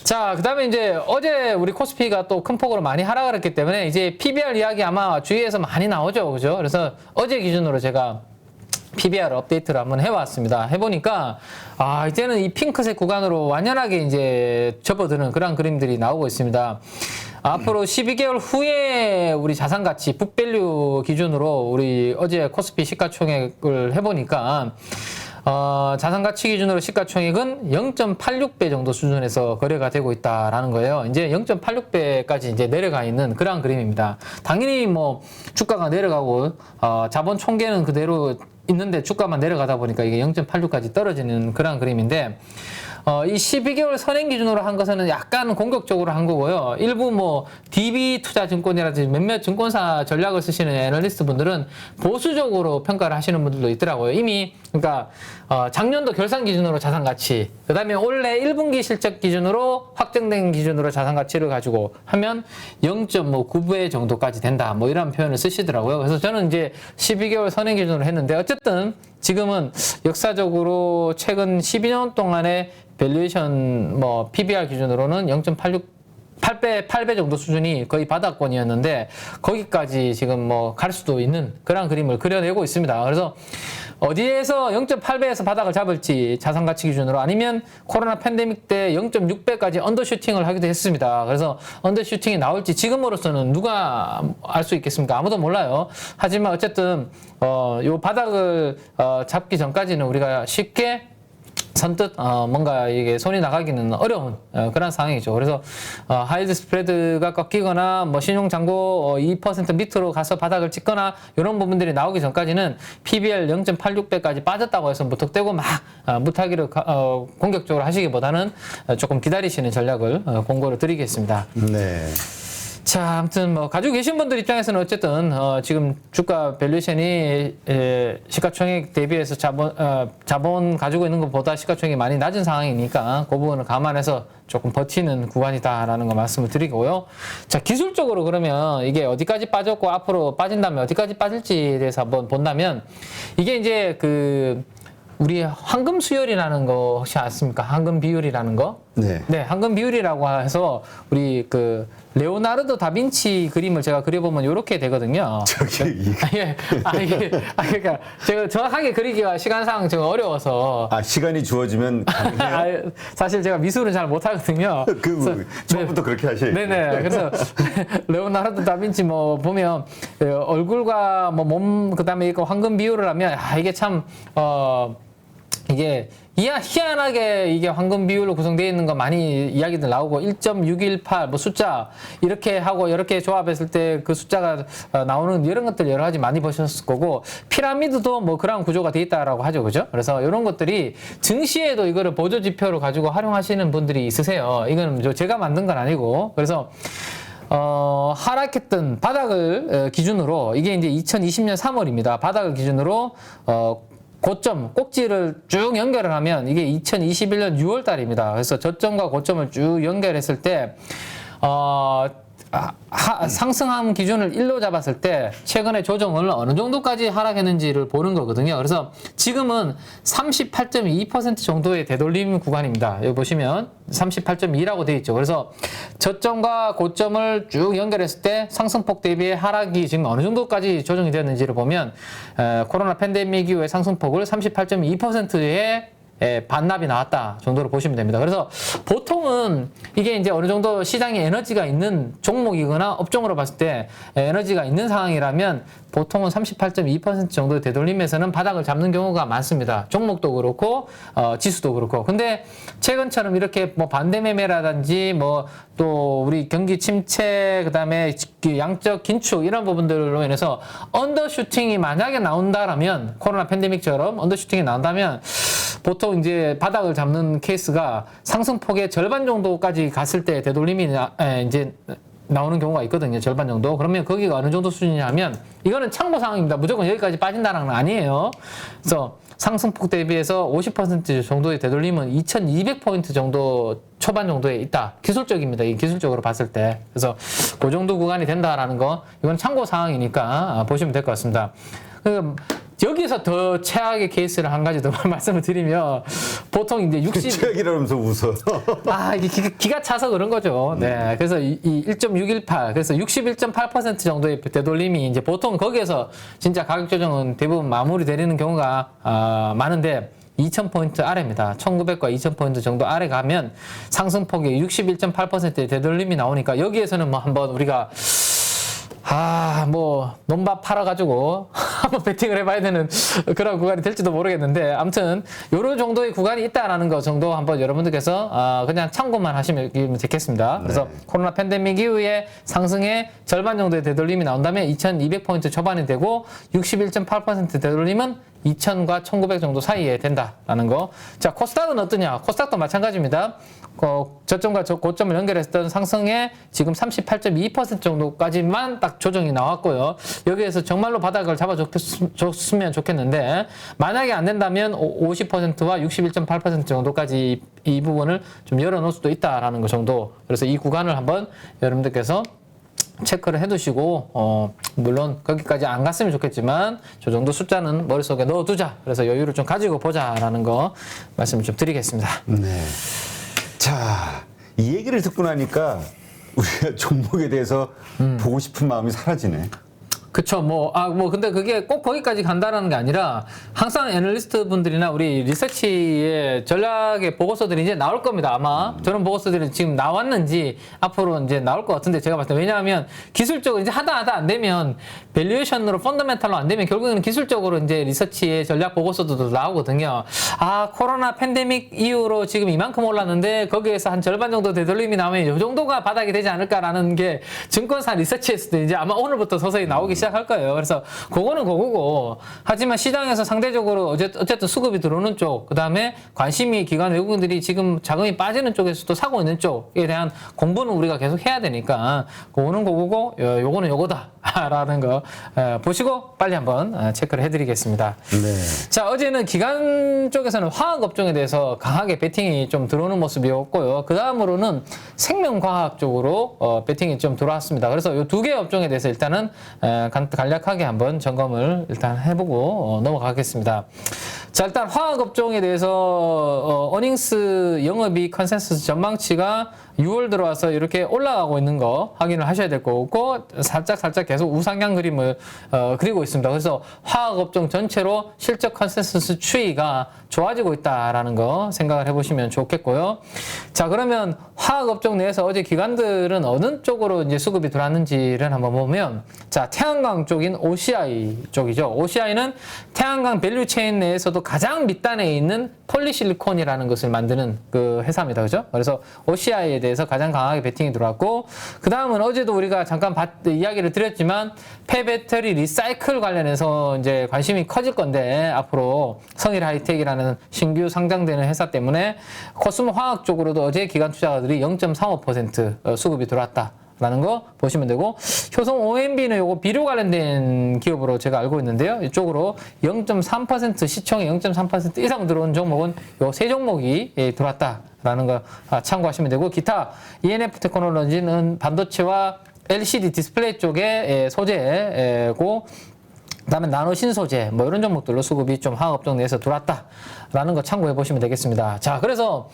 자, 그 다음에 이제 어제 우리 코스피가 또 큰 폭으로 많이 하락을 했기 때문에 이제 PBR 이야기 아마 주위에서 많이 나오죠. 그죠? 그래서 어제 기준으로 제가 PBR 업데이트를 한번 해왔습니다. 해보니까, 이제는 이 핑크색 구간으로 완연하게 이제 접어드는 그런 그림들이 나오고 있습니다. 앞으로 12개월 후에 우리 자산가치, 북밸류 기준으로 우리 어제 코스피 시가총액을 해보니까, 자산가치 기준으로 시가총액은 0.86배 정도 수준에서 거래가 되고 있다라는 거예요. 이제 0.86배까지 이제 내려가 있는 그런 그림입니다. 당연히 뭐 주가가 내려가고, 자본 총계는 그대로 있는데 주가만 내려가다 보니까 이게 0.86까지 떨어지는 그런 그림인데, 이 12개월 선행 기준으로 한 것은 약간 공격적으로 한 거고요. 일부 뭐 DB 투자증권이라든지 몇몇 증권사 전략을 쓰시는 애널리스트 분들은 보수적으로 평가를 하시는 분들도 있더라고요. 이미 그러니까 작년도 결산 기준으로 자산 가치, 그다음에 올해 1분기 실적 기준으로 확정된 기준으로 자산 가치를 가지고 하면 0.9배 정도까지 된다. 뭐 이런 표현을 쓰시더라고요. 그래서 저는 이제 12개월 선행 기준으로 했는데 어쨌든 지금은 역사적으로 최근 12년 동안의 밸류에이션 뭐 PBR 기준으로는 8배 정도 수준이 거의 바닥권이었는데 거기까지 지금 뭐 갈 수도 있는 그런 그림을 그려내고 있습니다. 그래서 어디에서 0.8배에서 바닥을 잡을지 자산가치 기준으로 아니면 코로나 팬데믹 때 0.6배까지 언더슈팅을 하기도 했습니다. 그래서 언더슈팅이 나올지 지금으로서는 누가 알 수 있겠습니까? 아무도 몰라요. 하지만 어쨌든 요 바닥을 잡기 전까지는 우리가 쉽게 선뜻 뭔가 이게 손이 나가기는 어려운 그런 상황이죠. 그래서 하이드 스프레드가 꺾이거나 뭐 신용 잔고 2% 밑으로 가서 바닥을 찍거나 이런 부분들이 나오기 전까지는 PBR 0.86배까지 빠졌다고 해서 무턱대고 막 무타기를 공격적으로 하시기보다는 조금 기다리시는 전략을 공고를 드리겠습니다. 네. 자, 아무튼 뭐 가지고 계신 분들 입장에서는 어쨌든 지금 주가 밸류에이션이 시가총액 대비해서 자본 가지고 있는 것보다 시가총액이 많이 낮은 상황이니까 그 부분을 감안해서 조금 버티는 구간이다라는 거 말씀을 드리고요. 자, 기술적으로 그러면 이게 어디까지 빠졌고 앞으로 빠진다면 어디까지 빠질지에 대해서 한번 본다면 이게 이제 우리 황금 수열이라는 거 혹시 아십니까? 황금 비율이라는 거? 네. 네, 황금 비율이라고 해서 우리 레오나르도 다빈치 그림을 제가 그려보면 이렇게 되거든요. 그러니까 제가 정확하게 그리기가 시간상 좀 어려워서. 시간이 주어지면 가능해요? 사실 제가 미술은 잘 못하거든요. 처음부터 그렇게 하셔야죠. 네네. 그래서 레오나르도 다빈치 뭐 보면 얼굴과 뭐 몸 그다음에 이거 황금 비율을 하면 이게 참 이게 희한하게 이게 황금 비율로 구성되어 있는 거 많이 이야기들 나오고 1.618 뭐 숫자 이렇게 하고 이렇게 조합했을 때 그 숫자가 나오는 이런 것들 여러 가지 많이 보셨을 거고 피라미드도 뭐 그런 구조가 돼 있다라고 하죠. 그죠? 그래서 이런 것들이 증시에도 이거를 보조 지표로 가지고 활용하시는 분들이 있으세요. 이건 제가 만든 건 아니고 그래서 하락했던 바닥을 기준으로 이게 이제 2020년 3월입니다. 바닥을 기준으로 고점, 꼭지를 쭉 연결을 하면 이게 2021년 6월 달입니다. 그래서 저점과 고점을 쭉 연결했을 때, 상승함 기준을 1로 잡았을 때 최근에 조정을 어느 정도까지 하락했는지를 보는 거거든요. 그래서 지금은 38.2% 정도의 되돌림 구간입니다. 여기 보시면 38.2라고 되어 있죠. 그래서 저점과 고점을 쭉 연결했을 때 상승폭 대비의 하락이 지금 어느 정도까지 조정이 되었는지를 보면 코로나 팬데믹 이후의 상승폭을 38.2%의 반납이 나왔다 정도로 보시면 됩니다. 그래서 보통은 이게 이제 어느 정도 시장에 에너지가 있는 종목이거나 업종으로 봤을 때 에너지가 있는 상황이라면 보통은 38.2% 정도의 되돌림에서는 바닥을 잡는 경우가 많습니다. 종목도 그렇고 지수도 그렇고. 근데 최근처럼 이렇게 뭐 반대매매라든지 뭐 또 우리 경기 침체 그다음에 양적 긴축 이런 부분들로 인해서 언더슈팅이 만약에 나온다라면 코로나 팬데믹처럼 언더슈팅이 나온다면 보통 이제 바닥을 잡는 케이스가 상승폭의 절반 정도까지 갔을 때 되돌림이 이제 나오는 경우가 있거든요. 절반 정도. 그러면 거기가 어느 정도 수준이냐면 이거는 참고 상황입니다. 무조건 여기까지 빠진다는 건 아니에요. 그래서 상승폭 대비해서 50% 정도의 되돌림은 2200포인트 정도 초반 정도에 있다. 기술적입니다. 이 기술적으로 봤을 때. 그래서 그 정도 구간이 된다라는 거 이건 참고 상황이니까 보시면 될 것 같습니다. 여기서 더 최악의 케이스를 한 가지 더 말씀을 드리면 보통 이제 60 최악이라면서 웃어. 이게 기가 차서 그런 거죠. 네. 그래서 이 1.618 그래서 61.8% 정도의 되돌림이 이제 보통 거기에서 진짜 가격 조정은 대부분 마무리되는 경우가 많은데 2000포인트 아래입니다. 1900과 2000포인트 정도 아래 가면 상승폭이 61.8%의 되돌림이 나오니까 여기에서는 뭐 한번 우리가 뭐 논밭 팔아가지고 한번 베팅을 해봐야 되는 그런 구간이 될지도 모르겠는데 아무튼 요런 정도의 구간이 있다라는 거 정도 한번 여러분들께서 그냥 참고만 하시면 되겠습니다. 그래서 코로나 팬데믹 이후에 상승의 절반 정도의 되돌림이 나온다면 2200포인트 초반이 되고 61.8% 되돌림은 2000과 1900 정도 사이에 된다라는 거. 자, 코스닥은 어떠냐? 코스닥도 마찬가지입니다. 저점과 고점을 연결했던 상승에 지금 38.2% 정도까지만 딱 조정이 나왔고요. 여기에서 정말로 바닥을 잡아줬으면 좋겠는데 만약에 안 된다면 50%와 61.8% 정도까지 이 부분을 좀 열어놓을 수도 있다라는 거 정도. 그래서 이 구간을 한번 여러분들께서 체크를 해두시고 물론 거기까지 안 갔으면 좋겠지만 저 정도 숫자는 머릿속에 넣어두자. 그래서 여유를 좀 가지고 보자라는 거 말씀을 좀 드리겠습니다. 네. 자, 이 얘기를 듣고 나니까 우리가 종목에 대해서 보고 싶은 마음이 사라지네. 그쵸. 근데 그게 꼭 거기까지 간다라는 게 아니라 항상 애널리스트 분들이나 우리 리서치의 전략의 보고서들이 이제 나올 겁니다. 아마 저런 보고서들이 지금 나왔는지 앞으로 이제 나올 것 같은데 제가 봤을 때 왜냐하면 기술적으로 이제 하다 안 되면 밸류에이션으로 펀더멘탈로 안 되면 결국에는 기술적으로 이제 리서치의 전략 보고서도 나오거든요. 코로나 팬데믹 이후로 지금 이만큼 올랐는데 거기에서 한 절반 정도 되돌림이 나오면 이 정도가 바닥이 되지 않을까라는 게 증권사 리서치에서도 이제 아마 오늘부터 서서히 나오기 시작할 거예요. 그래서 그거는 그거고 하지만 시장에서 상대적으로 어쨌든 수급이 들어오는 쪽 그다음에 관심이 기관 외국인들이 지금 자금이 빠지는 쪽에서도 사고 있는 쪽에 대한 공부는 우리가 계속 해야 되니까 그거는 그거고 요거는 요거다 라는 거 보시고 빨리 한번 체크를 해드리겠습니다. 네. 자, 어제는 기관 쪽에서는 화학 업종에 대해서 강하게 베팅이 좀 들어오는 모습이었고요. 그 다음으로는 생명과학 쪽으로 베팅이 좀 들어왔습니다. 그래서 이 두 개의 업종에 대해서 일단은 간략하게 한번 점검을 일단 해보고 넘어가겠습니다. 자, 일단 화학 업종에 대해서 어닝스 영업이익 컨센서스 전망치가 6월 들어와서 이렇게 올라가고 있는 거 확인을 하셔야 될 거고 살짝 계속 우상향 그림을 그리고 있습니다. 그래서 화학 업종 전체로 실적 컨센서스 추이가 좋아지고 있다라는 거 생각을 해보시면 좋겠고요. 자, 그러면 화학 업종 내에서 어제 기관들은 어느 쪽으로 이제 수급이 들어왔는지를 한번 보면 자, 태양광 쪽인 OCI 쪽이죠. OCI는 태양광 밸류체인 내에서도 가장 밑단에 있는 폴리실리콘이라는 것을 만드는 그 회사입니다. 그죠? 그래서 OCI에 대해서 가장 강하게 베팅이 들어왔고 그 다음은 어제도 우리가 잠깐 이야기를 드렸지만 폐배터리 리사이클 관련해서 이제 관심이 커질 건데 앞으로 성일 하이텍이라는 신규 상장되는 회사 때문에 코스모 화학 쪽으로도 어제 기관 투자가들이 0.35% 수급이 들어왔다. 라는 거 보시면 되고, 효성 OMB는 요거 비료 관련된 기업으로 제가 알고 있는데요. 이쪽으로 0.3% 시총의 0.3% 이상 들어온 종목은 요 세 종목이 들어왔다라는 거 참고하시면 되고, 기타 ENF 테크놀로지는 반도체와 LCD 디스플레이 쪽의 소재고, 그다음에 나노 신소재 뭐 이런 종목들로 수급이 좀 화학업종 내에서 들어왔다라는 거 참고해 보시면 되겠습니다. 자, 그래서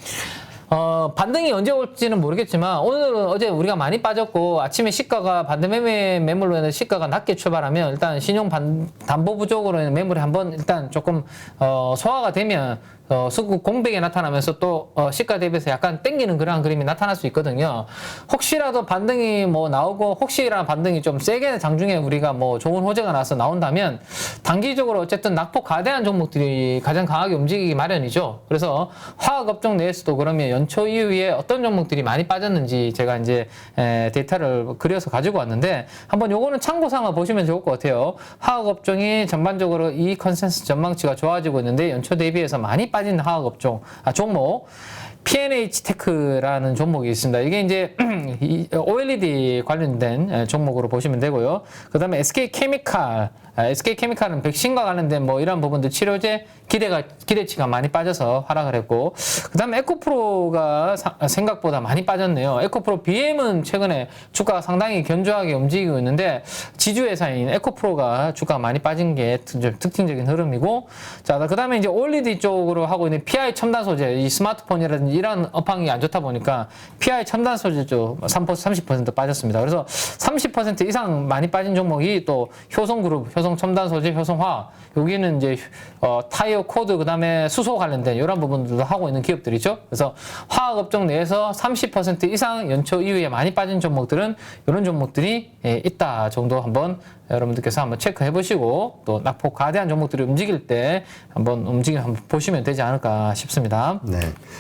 반등이 언제 올지는 모르겠지만 오늘은 어제 우리가 많이 빠졌고 아침에 시가가 반대매매 매물로 인해 시가가 낮게 출발하면 일단 신용 담보 부족으로 인해 매물이 한번 일단 조금 소화가 되면 수급 공백이 나타나면서 또 시가 대비해서 약간 땡기는 그러한 그림이 나타날 수 있거든요. 혹시라도 반등이 뭐 나오고 혹시라도 반등이 좀 세게 장중에 우리가 뭐 좋은 호재가 나서 나온다면 단기적으로 어쨌든 낙폭 가대한 종목들이 가장 강하게 움직이기 마련이죠. 그래서 화학업종 내에서도 그러면 연초 이후에 어떤 종목들이 많이 빠졌는지 제가 이제 데이터를 그려서 가지고 왔는데 한번 요거는 참고삼아 보시면 좋을 것 같아요. 화학업종이 전반적으로 이 컨센서스 전망치가 좋아지고 있는데 연초 대비해서 많이 빠진 화학업종, 종목, P&H 테크라는 종목이 있습니다. 이게 이제 OLED 관련된 종목으로 보시면 되고요. 그 다음에 SK케미칼은 백신과 관련된 뭐 이런 부분들 치료제 기대치가 많이 빠져서 하락을 했고, 그 다음에 에코프로가 생각보다 많이 빠졌네요. 에코프로 BM은 최근에 주가가 상당히 견조하게 움직이고 있는데 지주회사인 에코프로가 주가가 많이 빠진 게 특징적인 흐름이고, 자, 그 다음에 이제 OLED 쪽으로 하고 있는 PI 첨단 소재, 이 스마트폰이라든지 이런 업황이 안 좋다 보니까 PI 첨단 소재 쪽 30% 빠졌습니다. 그래서 30% 이상 많이 빠진 종목이 또 효성그룹, 효성 첨단 소재, 효성화학, 여기는 이제 타이어 코드, 그 다음에 수소 관련된 이런 부분들도 하고 있는 기업들이죠. 그래서 화학업종 내에서 30% 이상 연초 이후에 많이 빠진 종목들은 이런 종목들이 있다 정도 한번 여러분들께서 한번 체크해 보시고, 또 낙폭 가대한 종목들이 움직일 때 한번 움직임 한번 보시면 되지 않을까 싶습니다. 네,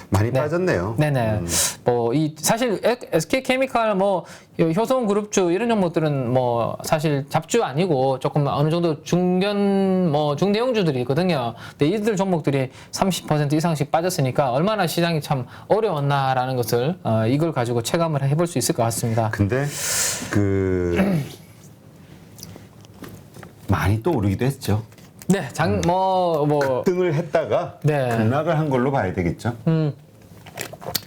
많이 빠졌네요. 네네. 뭐 사실 SK케미칼 뭐 효성그룹주 이런 종목들은 뭐 사실 잡주 아니고 조금 어느 정도 중대형주들이 있거든요. 근데 이들 종목들이 30% 이상씩 빠졌으니까 얼마나 시장이 참 어려웠나라는 것을 이걸 가지고 체감을 해볼 수 있을 것 같습니다. 근데 많이 또 오르기도 했죠. 네, 급등을 했다가 네. 급락을 한 걸로 봐야 되겠죠.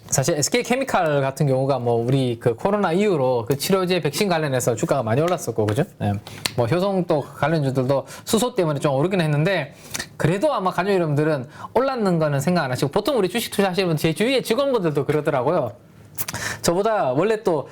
사실 SK케미칼 같은 경우가 뭐 우리 그 코로나 이후로 그 치료제 백신 관련해서 주가가 많이 올랐었고, 그죠? 네. 뭐 효성 또 관련주들도 수소 때문에 좀 오르긴 했는데, 그래도 아마 가족 여러분들은 올랐는 거는 생각 안 하시고, 보통 우리 주식 투자하시는 분, 제 주위의 직원분들도 그러더라고요. 저보다 원래 또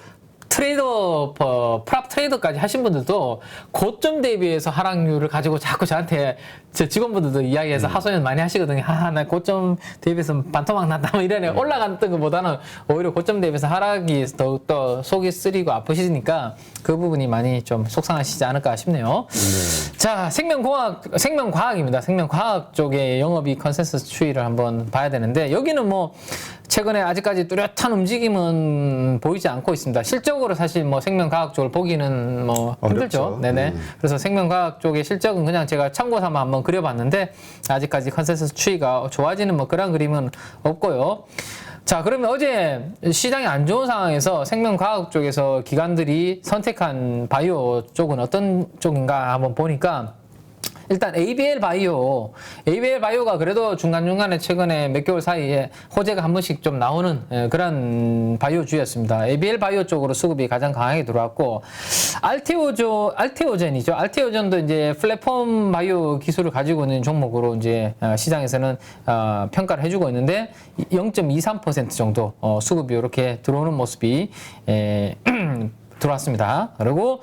프랍 트레이더까지 하신 분들도 고점 대비해서 하락률을 가지고 자꾸 저한테 제 직원분들도 이야기해서 하소연 많이 하시거든요. 나 고점 대비해서 반토막 났다. 뭐 이러네. 올라갔던 것보다는 오히려 고점 대비해서 하락이 더욱더 속이 쓰리고 아프시니까 그 부분이 많이 좀 속상하시지 않을까 싶네요. 자, 생명과학입니다. 생명과학 쪽의 영업이익 컨센서스 추이를 한번 봐야 되는데, 여기는 뭐 최근에 아직까지 뚜렷한 움직임은 보이지 않고 있습니다. 실적으로 사실 뭐 생명과학 쪽을 보기는 뭐 힘들죠. 어렵죠. 네네. 그래서 생명과학 쪽의 실적은 그냥 제가 참고 삼아 한번 그려봤는데 아직까지 컨센서스 추이가 좋아지는 뭐 그런 그림은 없고요. 자, 그러면 어제 시장이 안 좋은 상황에서 생명과학 쪽에서 기관들이 선택한 바이오 쪽은 어떤 쪽인가 한번 보니까, 일단 ABL 바이오가 그래도 중간중간에 최근에 몇 개월 사이에 호재가 한 번씩 좀 나오는 그런 바이오주였습니다. ABL 바이오 쪽으로 수급이 가장 강하게 들어왔고, 알테오젠이죠. 알테오젠도 이제 플랫폼 바이오 기술을 가지고 있는 종목으로 이제 시장에서는 평가를 해주고 있는데 0.23% 정도 수급이 이렇게 들어오는 모습이 들어왔습니다. 그리고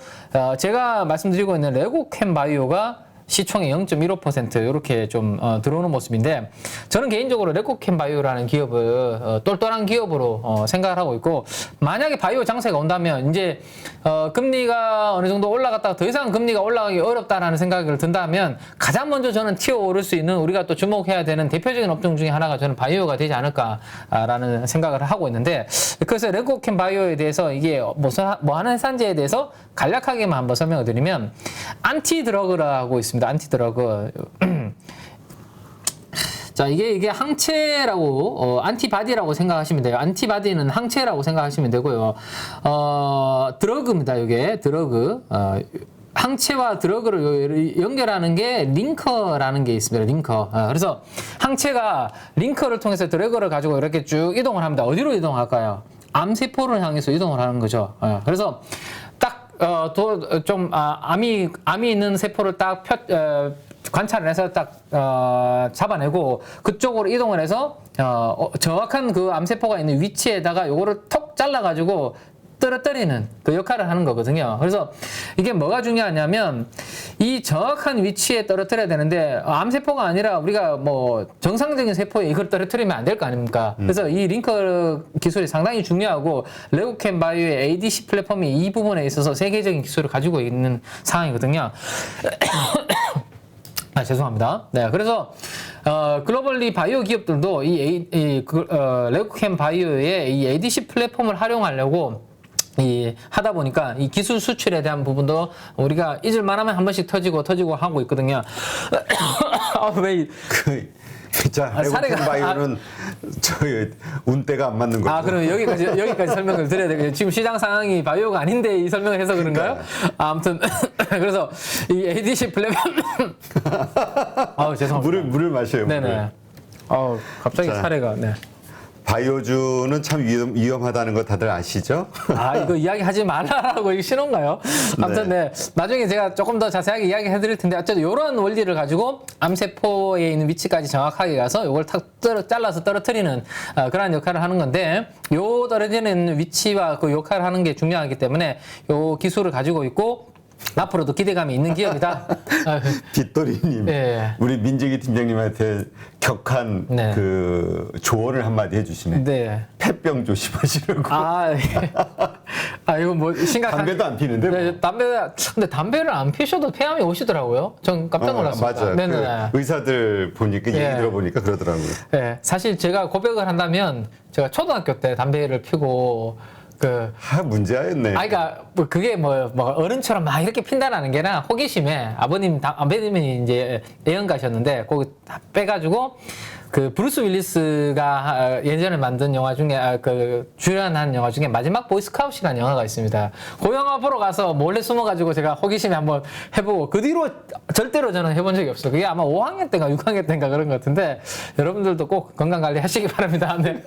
제가 말씀드리고 있는 레고캠 바이오가 시총의 0.15% 이렇게 좀 들어오는 모습인데, 저는 개인적으로 레코캠 바이오라는 기업을 똘똘한 기업으로 생각을 하고 있고, 만약에 바이오 장세가 온다면 이제 금리가 어느 정도 올라갔다가 더 이상 금리가 올라가기 어렵다라는 생각을 든다면 가장 먼저 저는 튀어오를 수 있는, 우리가 또 주목해야 되는 대표적인 업종 중에 하나가 저는 바이오가 되지 않을까라는 생각을 하고 있는데, 그래서 레코캠 바이오에 대해서 이게 뭐 하는 회사인지에 대해서 간략하게만 한번 설명을 드리면, 안티드러그라고 있습니다. 안티드러그. 자, 이게 항체라고, 안티바디라고 생각하시면 돼요. 안티바디는 항체라고 생각하시면 되고요. 드러그입니다, 이게. 드러그. 항체와 드러그를 연결하는 게 링커라는 게 있습니다. 링커. 그래서 항체가 링커를 통해서 드러그를 가지고 이렇게 쭉 이동을 합니다. 어디로 이동할까요? 암세포를 향해서 이동을 하는 거죠. 그래서 딱, 암이 있는 세포를 딱 관찰을 해서 딱, 잡아내고 그쪽으로 이동을 해서, 정확한 그 암세포가 있는 위치에다가 요거를 톡 잘라가지고 떨어뜨리는 그 역할을 하는 거거든요. 그래서 이게 뭐가 중요하냐면 이 정확한 위치에 떨어뜨려야 되는데 암세포가 아니라 우리가 뭐 정상적인 세포에 이걸 떨어뜨리면 안 될 거 아닙니까? 그래서 이 링커 기술이 상당히 중요하고 레고캠 바이오의 ADC 플랫폼이 이 부분에 있어서 세계적인 기술을 가지고 있는 상황이거든요. 죄송합니다. 네, 그래서 글로벌리 바이오 기업들도 레고캠 바이오의 이 ADC 플랫폼을 활용하려고 하다 보니까 이 기술 수출에 대한 부분도 우리가 잊을만하면 한 번씩 터지고 하고 있거든요. 자, 레고캠 바이오는 저희 운대가 안 맞는 거죠. 그럼 여기까지 설명을 드려야 되겠네요. 지금 시장 상황이 바이오가 아닌데 이 설명을 해서 그런가요? 아무튼 그래서 이 ADC 플랫폼 죄송합니다. 물을 마셔요. 네네. 갑자기 사례가. 네. 바이오주는 참 위험하다는 거 다들 아시죠? 이거 이야기하지 말라라고 이거 신호인가요? 아무튼 네. 나중에 제가 조금 더 자세하게 이야기해 드릴 텐데 어쨌든 이런 원리를 가지고 암세포에 있는 위치까지 정확하게 가서 이걸 탁 잘라서 떨어뜨리는 그러한 역할을 하는 건데 요 떨어지는 위치와 그 역할을 하는 게 중요하기 때문에 요 기술을 가지고 있고 앞으로도 기대감이 있는 기업이다. 빗돌이님, 네. 우리 민재기 팀장님한테 격한 네. 그 조언을 한마디 해주시네. 네. 폐병 조심하시라고. 이거 뭐 심각한. 담배도 안 피는데. 네, 근데 담배를 안 피셔도 폐암이 오시더라고요. 전 깜짝 놀랐습니다. 맞아요. 네네. 그 의사들 보니까 얘기 들어보니까 그러더라고요. 네, 사실 제가 고백을 한다면 제가 초등학교 때 담배를 피고 문제였네. 그러니까 그게 뭐 어른처럼 막 이렇게 핀다라는 게나 호기심에 아버님이 이제 애연 가셨는데 거기 다 빼가지고 그 브루스 윌리스가 예전에 만든 영화 중에 주연한 영화 중에 마지막 보이스카웃이라는 영화가 있습니다. 그 영화 보러 가서 몰래 숨어가지고 제가 호기심에 한번 해보고 그 뒤로 절대로 저는 해본 적이 없어요. 그게 아마 5학년 때인가 6학년 때인가 그런 것 같은데 여러분들도 꼭 건강 관리 하시기 바랍니다. 네.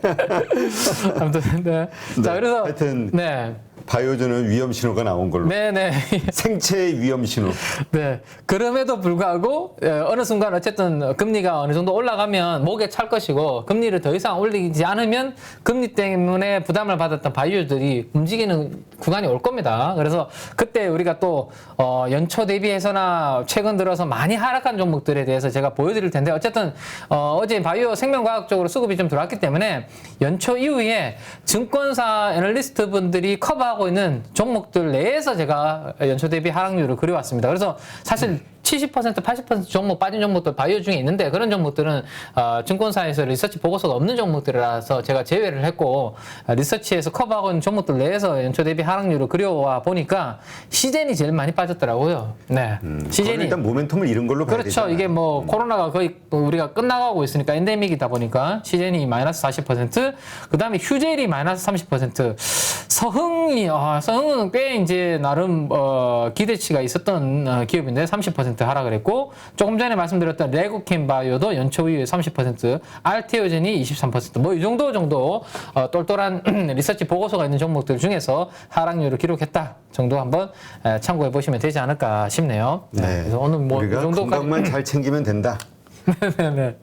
아무튼 네. 자, 그래서 하여튼 네. 바이오주는 위험 신호가 나온 걸로. 네네. 생체의 위험 신호. 네. 그럼에도 불구하고 어느 순간 어쨌든 금리가 어느 정도 올라가면 목에 찰 것이고 금리를 더 이상 올리지 않으면 금리 때문에 부담을 받았던 바이오들이 움직이는 구간이 올 겁니다. 그래서 그때 우리가 또 연초 대비해서나 최근 들어서 많이 하락한 종목들에 대해서 제가 보여드릴 텐데 어쨌든 어제 바이오 생명과학 쪽으로 수급이 좀 들어왔기 때문에 연초 이후에 증권사 애널리스트 분들이 커버하고 있는 종목들 내에서 제가 연초 대비 하락률을 그려왔습니다. 그래서 사실 70%, 80% 종목 빠진 종목들 바이오 중에 있는데 그런 종목들은 증권사에서 리서치 보고서가 없는 종목들이라서 제가 제외를 했고 리서치에서 커버하고 있는 종목들 내에서 연초 대비 하락률을 그려와 보니까 시젠이 제일 많이 빠졌더라고요. 네, 시젠이 일단 모멘텀을 잃은 걸로 봐야 되잖아요. 그렇죠. 이게 뭐 코로나가 거의 우리가 끝나가고 있으니까 엔데믹이다 보니까 시젠이 마이너스 40%, 그 다음에 휴젤이 마이너스 30%, 서흥은 꽤 이제 나름 기대치가 있었던 기업인데 30% 하락을 했고 조금 전에 말씀드렸던 레고캠 바이오도 연초 이후에 30%, 알테오젠이 23%, 뭐 이 정도 똘똘한 리서치 보고서가 있는 종목들 중에서 하락률을 기록했다 정도 한번 참고해 보시면 되지 않을까 싶네요. 네. 그래서 오늘 뭐 이 우리가 정도까지 건강만 잘 챙기면 된다. 네네.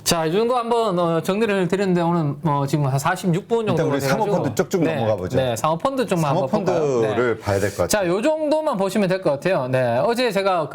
자, 이 정도 한번 정리를 드렸는데 오늘 지금 한 46분 정도. 일단 우리 사모펀드 쭉쭉 넘어가 보죠. 네, 사모펀드 쪽만 한번 볼까요? 사모펀드를 네. 봐야 될 것 같아요. 자, 요 정도만 보시면 될 것 같아요. 네, 어제 제가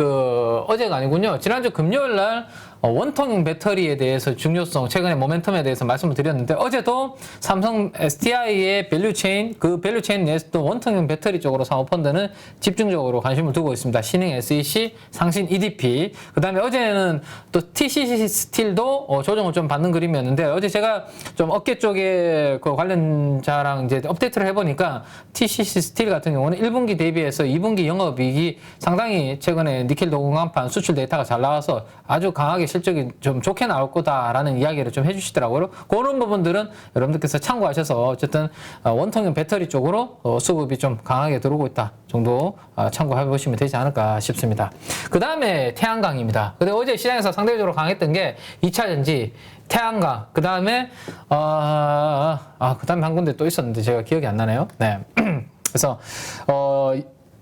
어제가 아니군요. 지난주 금요일 날 원통형 배터리에 대해서 중요성, 최근에 모멘텀에 대해서 말씀을 드렸는데 어제도 삼성 SDI의 밸류체인, 그 밸류체인 내에서도 원통형 배터리 쪽으로 사모펀드는 집중적으로 관심을 두고 있습니다. 신흥 SEC, 상신 EDP, 그 다음에 어제는 또 TCC 스틸도 조정을 좀 받는 그림이었는데 어제 제가 좀 업계 쪽에 그 관련자랑 이제 업데이트를 해보니까 TCC 스틸 같은 경우는 1분기 대비해서 2분기 영업이익이 상당히 최근에 니켈 도금강판 수출 데이터가 잘 나와서 아주 강하게 실적이 좀 좋게 나올 거다라는 이야기를 좀 해주시더라고요. 그런 부분들은 여러분들께서 참고하셔서 어쨌든 원통형 배터리 쪽으로 수급이 좀 강하게 들어오고 있다 정도 참고해 보시면 되지 않을까 싶습니다. 그 다음에 태양광입니다. 근데 어제 시장에서 상대적으로 강했던 게 2차전지, 태양광, 그 다음에 그 다음에 한 군데 또 있었는데 제가 기억이 안 나네요. 네. 그래서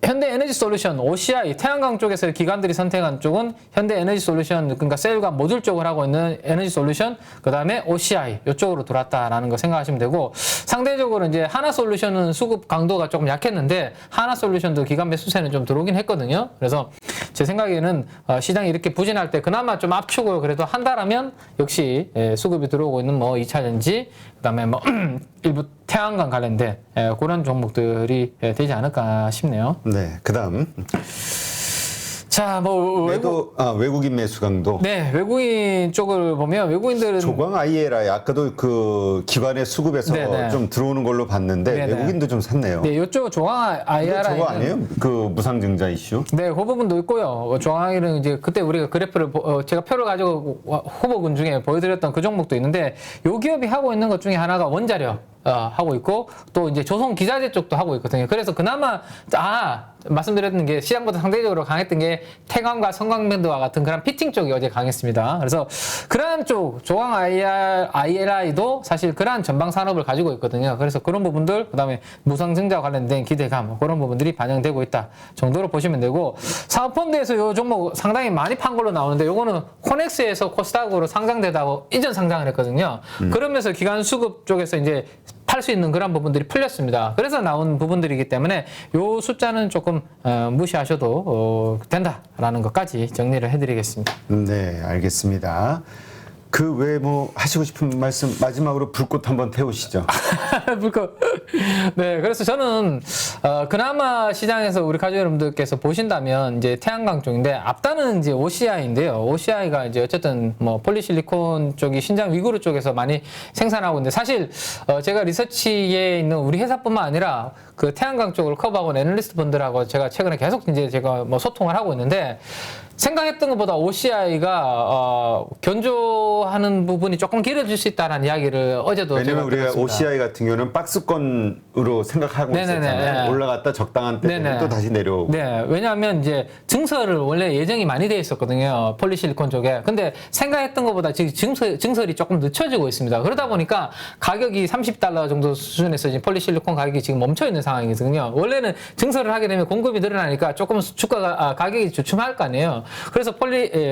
현대에너지솔루션, OCI, 태양광 쪽에서 기관들이 선택한 쪽은 현대에너지솔루션, 그러니까 셀과 모듈 쪽을 하고 있는 에너지솔루션, 그 다음에 OCI 이쪽으로 들어왔다라는 거 생각하시면 되고, 상대적으로 이제 하나솔루션은 수급 강도가 조금 약했는데 하나솔루션도 기관 매수세는 좀 들어오긴 했거든요. 그래서 제 생각에는 시장이 이렇게 부진할 때 그나마 좀 압축을 그래도 한다라면 역시 수급이 들어오고 있는 뭐 2차전지, 그 다음에 뭐 일부 태양광 관련된 그런 종목들이 되지 않을까 싶네요. 네, 그다음 자, 뭐 외국인 매수 강도. 네, 외국인 쪽을 보면 외국인들은 조광 ILI 아까도 그 기관의 수급에서 네네. 좀 들어오는 걸로 봤는데 네네. 외국인도 좀 샀네요. 네, 이쪽 조광 IRI 저거 아니에요? 그 무상증자 이슈? 네, 그 부분도 있고요. 조광이는 이제 그때 우리가 그래프를 제가 표를 가지고 후보군 중에 보여드렸던 그 종목도 있는데, 요 기업이 하고 있는 것 중에 하나가 원자력 하고 있고, 또 이제 조선 기자재 쪽도 하고 있거든요. 그래서 그나마 말씀드렸던 게 시장보다 상대적으로 강했던 게 태광과 성광밴드와 같은 그런 피팅 쪽이 어제 강했습니다. 그래서 그러한 쪽 조광 ILI도 사실 그러한 전방 산업을 가지고 있거든요. 그래서 그런 부분들, 그다음에 무상증자 관련된 기대감, 그런 부분들이 반영되고 있다 정도로 보시면 되고, 사모펀드에서 요 종목 상당히 많이 판 걸로 나오는데, 요거는 코넥스에서 코스닥으로 상장되다고 이전 상장을 했거든요. 그러면서 기관 수급 쪽에서 이제 팔 수 있는 그런 부분들이 풀렸습니다. 그래서 나온 부분들이기 때문에 요 숫자는 조금 무시하셔도 된다라는 것까지 정리를 해드리겠습니다. 네, 알겠습니다. 그 외에 뭐 하시고 싶은 말씀 마지막으로 불꽃 한번 태우시죠. 불꽃. 네, 그래서 저는 그나마 시장에서 우리 가족 여러분들께서 보신다면 이제 태양광 쪽인데, 앞단은 이제 OCI인데요. OCI가 이제 어쨌든 뭐 폴리실리콘 쪽이 신장 위구르 쪽에서 많이 생산하고 있는데, 사실 제가 리서치에 있는 우리 회사뿐만 아니라 그 태양광 쪽을 커버하고 있는 애널리스트 분들하고 제가 최근에 계속 이제 제가 뭐 소통을 하고 있는데, 생각했던 것보다 OCI가 견조하는 부분이 조금 길어질 수 있다는 이야기를 어제도 왜냐면 제가 우리가 들었습니다. OCI 같은 경우는 박스권으로 생각하고 네네네. 있었잖아요. 네. 적당한 적당한 때 되면 또 다시 내려오고. 네, 왜냐하면 이제 증설을 원래 예정이 많이 돼 있었거든요. 폴리실리콘 쪽에. 근데 생각했던 것보다 지금 증설이 조금 늦춰지고 있습니다. 그러다 보니까 가격이 $30 정도 수준에서 지금 폴리실리콘 가격이 지금 멈춰 있는 상황이거든요. 원래는 증설을 하게 되면 공급이 늘어나니까 조금 가격이 주춤할 거 아니에요. 그래서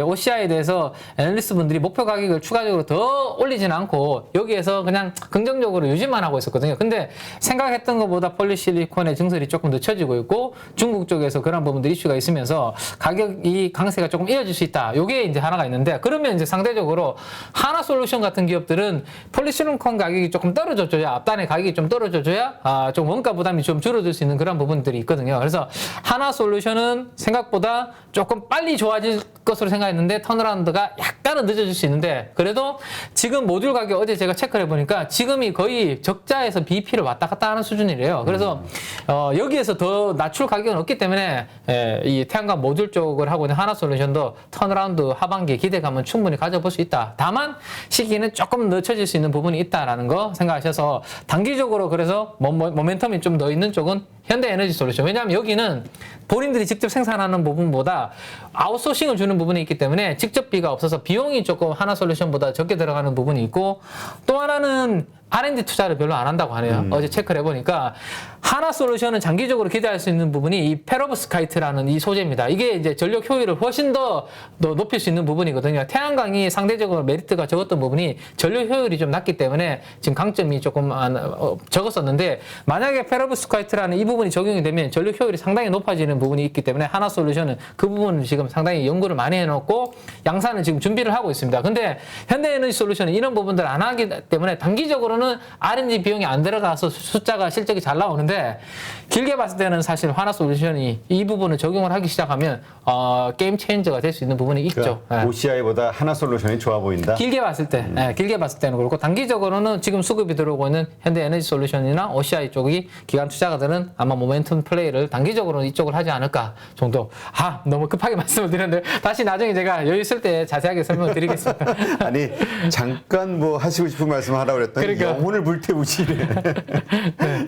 OCI에 대해서 애널리스트 분들이 목표 가격을 추가적으로 더 올리지는 않고 여기에서 그냥 긍정적으로 유지만 하고 있었거든요. 근데 생각했던 것보다 폴리실리콘의 증설이 조금 늦춰지고 있고, 중국 쪽에서 그런 부분들 이슈가 있으면서 가격이 강세가 조금 이어질 수 있다. 요게 이제 하나가 있는데, 그러면 이제 상대적으로 하나솔루션 같은 기업들은 폴리실리콘 가격이 조금 떨어져줘야, 앞단의 가격이 좀 떨어져줘야 좀 원가 부담이 좀 줄어들 수 있는 그런 부분들이 있거든요. 그래서 하나솔루션은 생각보다 조금 빨리 좋아질 것으로 생각했는데 턴어라운드가 약간은 늦어질 수 있는데, 그래도 지금 모듈 가격 어제 제가 체크를 해보니까 지금이 거의 적자에서 BEP를 왔다 갔다 하는 수준이래요. 그래서 여기에서 더 낮출 가격은 없기 때문에 이 태양광 모듈 쪽을 하고 있는 하나솔루션도 턴어라운드 하반기 기대감은 충분히 가져볼 수 있다. 다만 시기는 조금 늦춰질 수 있는 부분이 있다라는 거 생각하셔서, 단기적으로 그래서 모멘텀이 좀 더 있는 쪽은 현대에너지솔루션. 왜냐하면 여기는 본인들이 직접 생산하는 부분보다 아웃소싱을 주는 부분이 있기 때문에 직접비가 없어서 비용이 조금 하나솔루션보다 적게 들어가는 부분이 있고, 또 하나는 R&D 투자를 별로 안 한다고 하네요. 어제 체크를 해보니까 하나솔루션은 장기적으로 기대할 수 있는 부분이 이 페로브스카이트라는 이 소재입니다. 이게 이제 전력 효율을 훨씬 더 높일 수 있는 부분이거든요. 태양광이 상대적으로 메리트가 적었던 부분이 전력 효율이 좀 낮기 때문에 지금 강점이 조금 적었었는데, 만약에 페로브스카이트라는 이 부분이 적용이 되면 전력 효율이 상당히 높아지는 부분이 있기 때문에 하나솔루션은 그 부분을 지금 상당히 연구를 많이 해놓고 양산을 지금 준비를 하고 있습니다. 근데 현대에너지솔루션은 이런 부분들을 안 하기 때문에 단기적으로는 단기적으로는 R&D 비용이 안 들어가서 숫자가 실적이 잘 나오는데 길게 봤을 때는 사실 하나솔루션이 이 부분을 적용을 하기 시작하면 게임 체인저가 될 수 있는 부분이 있죠. 그러니까 OCI보다 하나솔루션이 좋아 보인다. 길게 봤을 때, 길게 봤을 때는 그렇고 단기적으로는 지금 수급이 들어오고 있는 현대에너지솔루션이나 OCI 쪽이 기관 투자가들은 아마 모멘텀 플레이를 단기적으로는 이쪽을 하지 않을까 정도. 너무 급하게 말씀을 드렸는데 다시 나중에 제가 여유 있을 때 자세하게 설명을 드리겠습니다. 아니 잠깐 뭐 하시고 싶은 말씀 하라고 그랬더니 그러니까. 영혼을 불태우시네.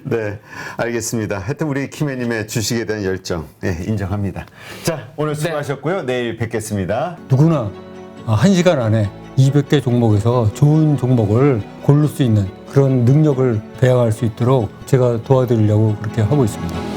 네, 알겠습니다. 하여튼 우리 키매님의 주식에 대한 열정 인정합니다. 자, 오늘 수고하셨고요. 내일 뵙겠습니다. 누구나 1시간 안에 200개 종목에서 좋은 종목을 고를 수 있는 그런 능력을 배양할 수 있도록 제가 도와드리려고 그렇게 하고 있습니다.